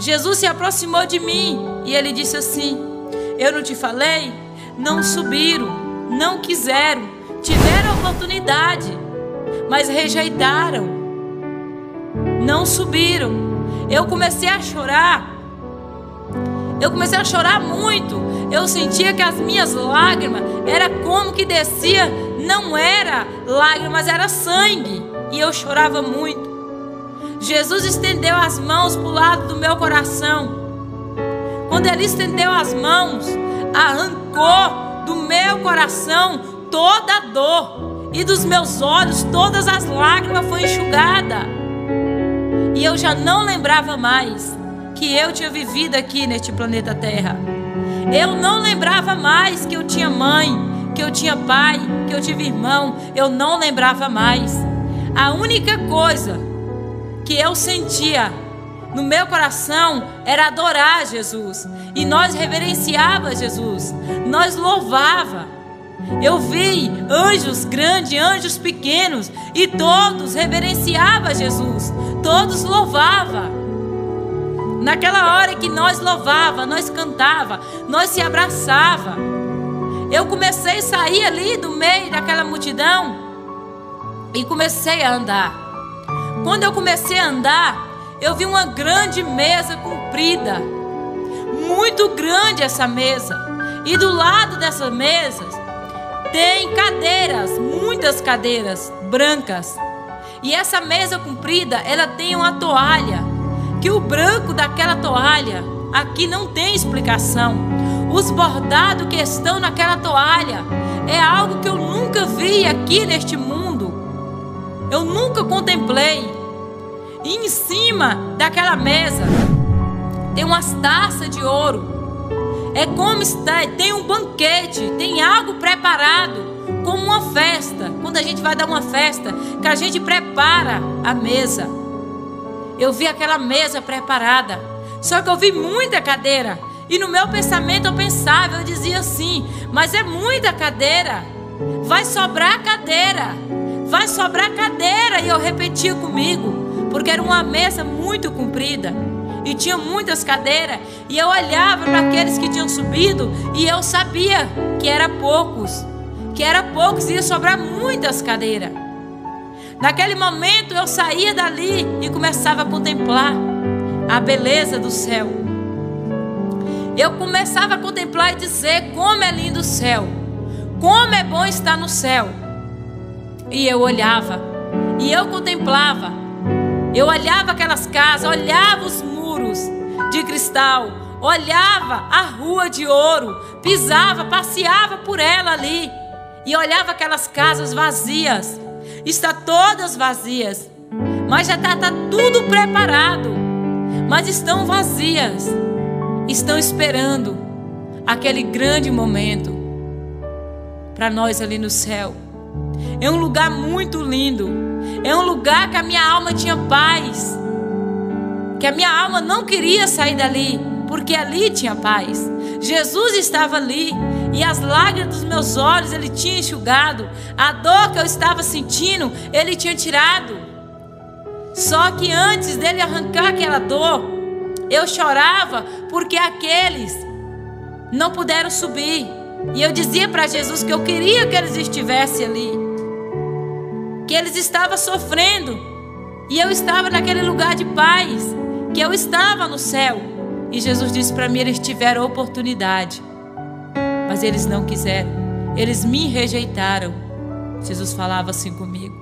Jesus se aproximou de mim, e ele disse assim: eu não te falei? Não subiram, não quiseram, tiveram oportunidade, mas rejeitaram. Não subiram. Eu comecei a chorar. Eu comecei a chorar muito. Eu sentia que as minhas lágrimas era como que descia. Não era lágrimas, era sangue. E eu chorava muito. Jesus estendeu as mãos para o lado do meu coração. Quando ele estendeu as mãos, arrancou do meu coração toda a dor. E dos meus olhos todas as lágrimas foram enxugadas. E eu já não lembrava mais que eu tinha vivido aqui neste planeta Terra. Eu não lembrava mais que eu tinha mãe, que eu tinha pai, que eu tive irmão. Eu não lembrava mais. A única coisa que eu sentia no meu coração era adorar Jesus. E nós reverenciava Jesus, nós louvava. Eu vi anjos grandes, anjos pequenos, e todos reverenciavam Jesus, todos louvavam. Naquela hora que nós louvava, nós cantava, nós se abraçava. Eu comecei a sair ali do meio daquela multidão e comecei a andar. Quando eu comecei a andar, eu vi uma grande mesa comprida, muito grande essa mesa. E do lado dessa mesa tem cadeiras, muitas cadeiras brancas. E essa mesa comprida, ela tem uma toalha, que o branco daquela toalha, aqui não tem explicação. Os bordados que estão naquela toalha é algo que eu nunca vi aqui neste mundo. Eu nunca contemplei. E em cima daquela mesa tem umas taças de ouro. É como está, tem um banquete, tem algo preparado, como uma festa. Quando a gente vai dar uma festa, que a gente prepara a mesa. Eu vi aquela mesa preparada, só que eu vi muita cadeira. E no meu pensamento eu pensava, eu dizia assim: mas é muita cadeira, vai sobrar cadeira, vai sobrar cadeira. E eu repetia comigo, porque era uma mesa muito comprida e tinha muitas cadeiras. E eu olhava para aqueles que tinham subido e eu sabia que era poucos, ia sobrar muitas cadeiras. Naquele momento eu saía dali e começava a contemplar a beleza do céu. Eu começava a contemplar e dizer: como é lindo o céu, como é bom estar no céu. E eu olhava, e eu contemplava, eu olhava aquelas casas, olhava os muros de cristal, olhava a rua de ouro, pisava, passeava por ela ali, e olhava aquelas casas vazias. Está todas vazias, mas já está tudo preparado, mas estão vazias, estão esperando aquele grande momento para nós ali no céu. É um lugar muito lindo, é um lugar que a minha alma tinha paz, que a minha alma não queria sair dali, porque ali tinha paz. Jesus estava ali, e as lágrimas dos meus olhos Ele tinha enxugado, a dor que eu estava sentindo Ele tinha tirado. Só que antes dele arrancar aquela dor, eu chorava porque aqueles não puderam subir. E eu dizia para Jesus que eu queria que eles estivessem ali, que eles estavam sofrendo, e eu estava naquele lugar de paz, que eu estava no céu. E Jesus disse para mim: eles tiveram oportunidade, mas eles não quiseram, eles me rejeitaram. Jesus falava assim comigo.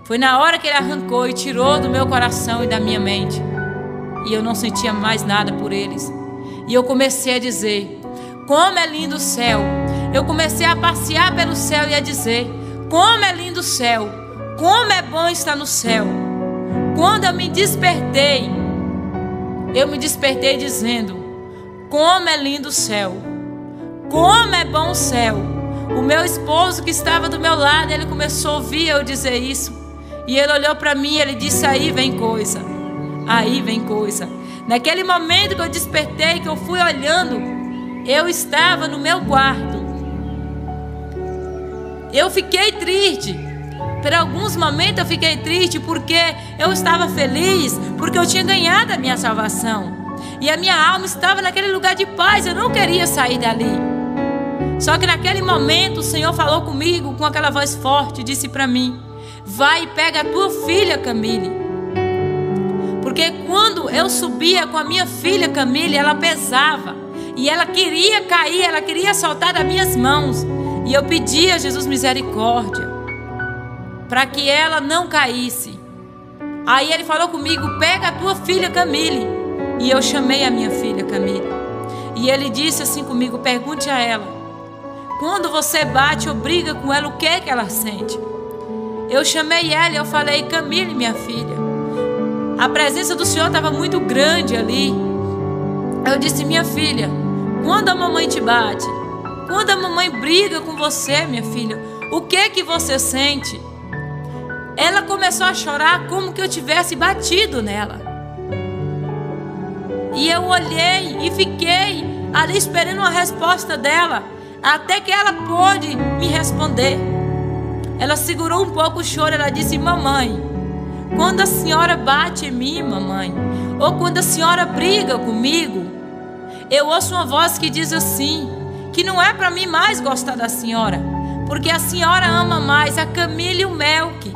Foi na hora que Ele arrancou e tirou do meu coração e da minha mente, e eu não sentia mais nada por eles. E eu comecei a dizer: como é lindo o céu. Eu comecei a passear pelo céu e a dizer: como é lindo o céu, como é bom estar no céu. Quando eu me despertei dizendo: como é lindo o céu, como é bom o céu. O meu esposo que estava do meu lado, ele começou a ouvir eu dizer isso, e ele olhou para mim e ele disse: aí vem coisa, aí vem coisa. Naquele momento que eu despertei, que eu fui olhando, eu estava no meu quarto. Eu fiquei triste. Por alguns momentos eu fiquei triste, porque eu estava feliz, porque eu tinha ganhado a minha salvação, e a minha alma estava naquele lugar de paz. Eu não queria sair dali. Só que naquele momento o Senhor falou comigo com aquela voz forte, disse para mim: vai e pega a tua filha Camille. Porque quando eu subia com a minha filha Camille, ela pesava, e ela queria cair, ela queria soltar das minhas mãos. E eu pedi a Jesus misericórdia para que ela não caísse. Aí Ele falou comigo: pega a tua filha Camille. E eu chamei a minha filha Camille, e Ele disse assim comigo: pergunte a ela, quando você bate ou briga com ela, o que é que ela sente? Eu chamei ela e eu falei: Camille, minha filha, a presença do Senhor estava muito grande ali. Eu disse: minha filha, quando a mamãe te bate, quando a mamãe briga com você, minha filha, o que é que você sente? Ela começou a chorar como que eu tivesse batido nela. E eu olhei e fiquei ali esperando a resposta dela, até que ela pôde me responder. Ela segurou um pouco o choro, ela disse: mamãe, quando a senhora bate em mim, mamãe, ou quando a senhora briga comigo, eu ouço uma voz que diz assim, que não é para mim mais gostar da senhora, porque a senhora ama mais a Camille e o Melk.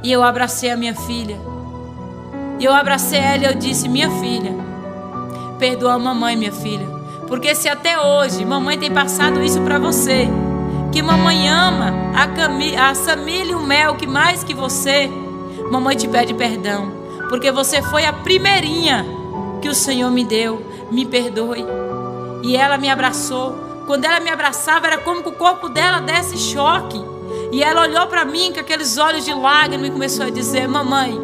E eu abracei a minha filha, e eu abracei ela e eu disse: minha filha, perdoa a mamãe, minha filha, porque se até hoje mamãe tem passado isso para você, que mamãe ama a Samília e o Melk mais que você, mamãe te pede perdão, porque você foi a primeirinha que o Senhor me deu, me perdoe. E ela me abraçou. Quando ela me abraçava, era como que o corpo dela desse choque. E ela olhou para mim com aqueles olhos de lágrimas e começou a dizer: mamãe,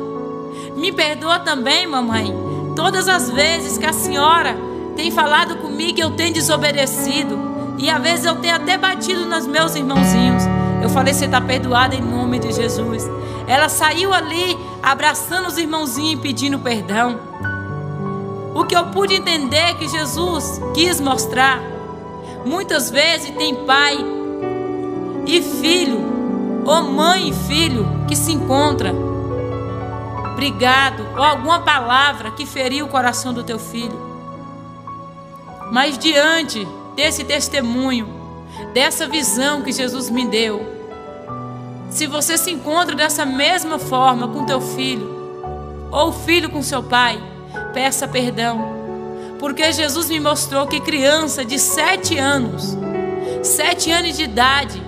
me perdoa também, mamãe, Todas as vezes que a senhora tem falado comigo, eu tenho desobedecido. E às vezes eu tenho até batido nos meus irmãozinhos. Eu falei, você está perdoada em nome de Jesus. Ela saiu ali abraçando os irmãozinhos e pedindo perdão. O que eu pude entender que Jesus quis mostrar, muitas vezes tem pai e filho, ou mãe e filho que se encontram brigado, ou alguma palavra que feriu o coração do teu filho. Mas diante desse testemunho, dessa visão que Jesus me deu, se você se encontra dessa mesma forma com teu filho, ou filho com seu pai, peça perdão. Porque Jesus me mostrou que criança de 7 anos de idade,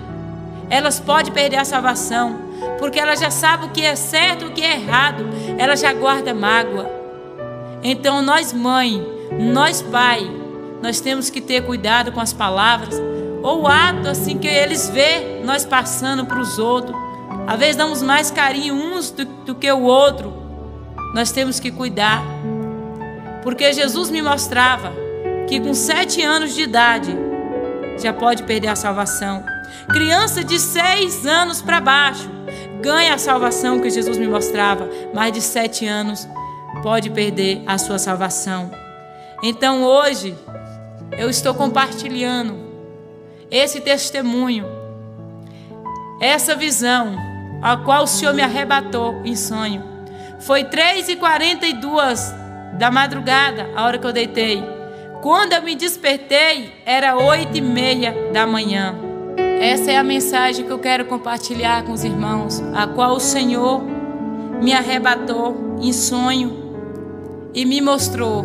elas podem perder a salvação, porque ela já sabe o que é certo e o que é errado, ela já guarda mágoa. Então nós mãe, nós pai, nós temos que ter cuidado com as palavras, ou o ato assim que eles vê nós passando para os outros. Às vezes damos mais carinho uns do que o outro. Nós temos que cuidar, porque Jesus me mostrava que com 7 anos de idade já pode perder a salvação. Criança de 6 anos para baixo ganha a salvação que Jesus me mostrava. Mais de 7 anos pode perder a sua salvação. Então hoje eu estou compartilhando esse testemunho, essa visão a qual o Senhor me arrebatou em sonho. Foi 3h42 da madrugada, a hora que eu deitei. Quando eu me despertei, era 8h30 da manhã. Essa é a mensagem que eu quero compartilhar com os irmãos, a qual o Senhor me arrebatou em sonho e me mostrou.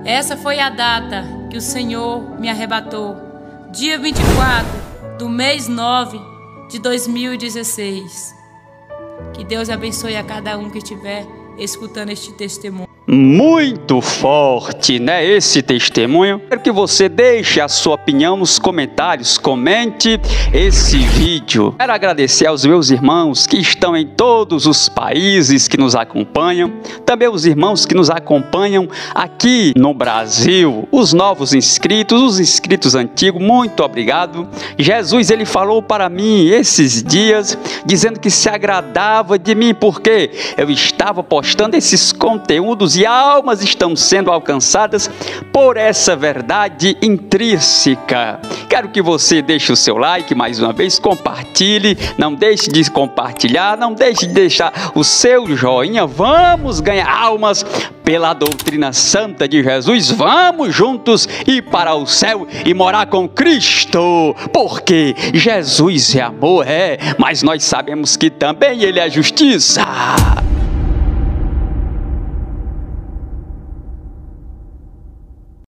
Essa foi a data que o Senhor me arrebatou, dia 24 do mês 9 de 2016. Que Deus abençoe a cada um que estiver escutando este testemunho. Muito forte, né, esse testemunho. Quero que você deixe a sua opinião nos comentários, comente esse vídeo. Quero agradecer aos meus irmãos que estão em todos os países que nos acompanham, também os irmãos que nos acompanham aqui no Brasil, os novos inscritos, os inscritos antigos, muito obrigado. Jesus, ele falou para mim esses dias, dizendo que se agradava de mim, porque eu estava postando esses conteúdos e almas estão sendo alcançadas por essa verdade intrínseca. Quero que você deixe o seu like mais uma vez, compartilhe, não deixe de compartilhar, não deixe de deixar o seu joinha. Vamos ganhar almas pela doutrina santa de Jesus. Vamos juntos ir para o céu e morar com Cristo, porque Jesus é amor, mas nós sabemos que também Ele é justiça.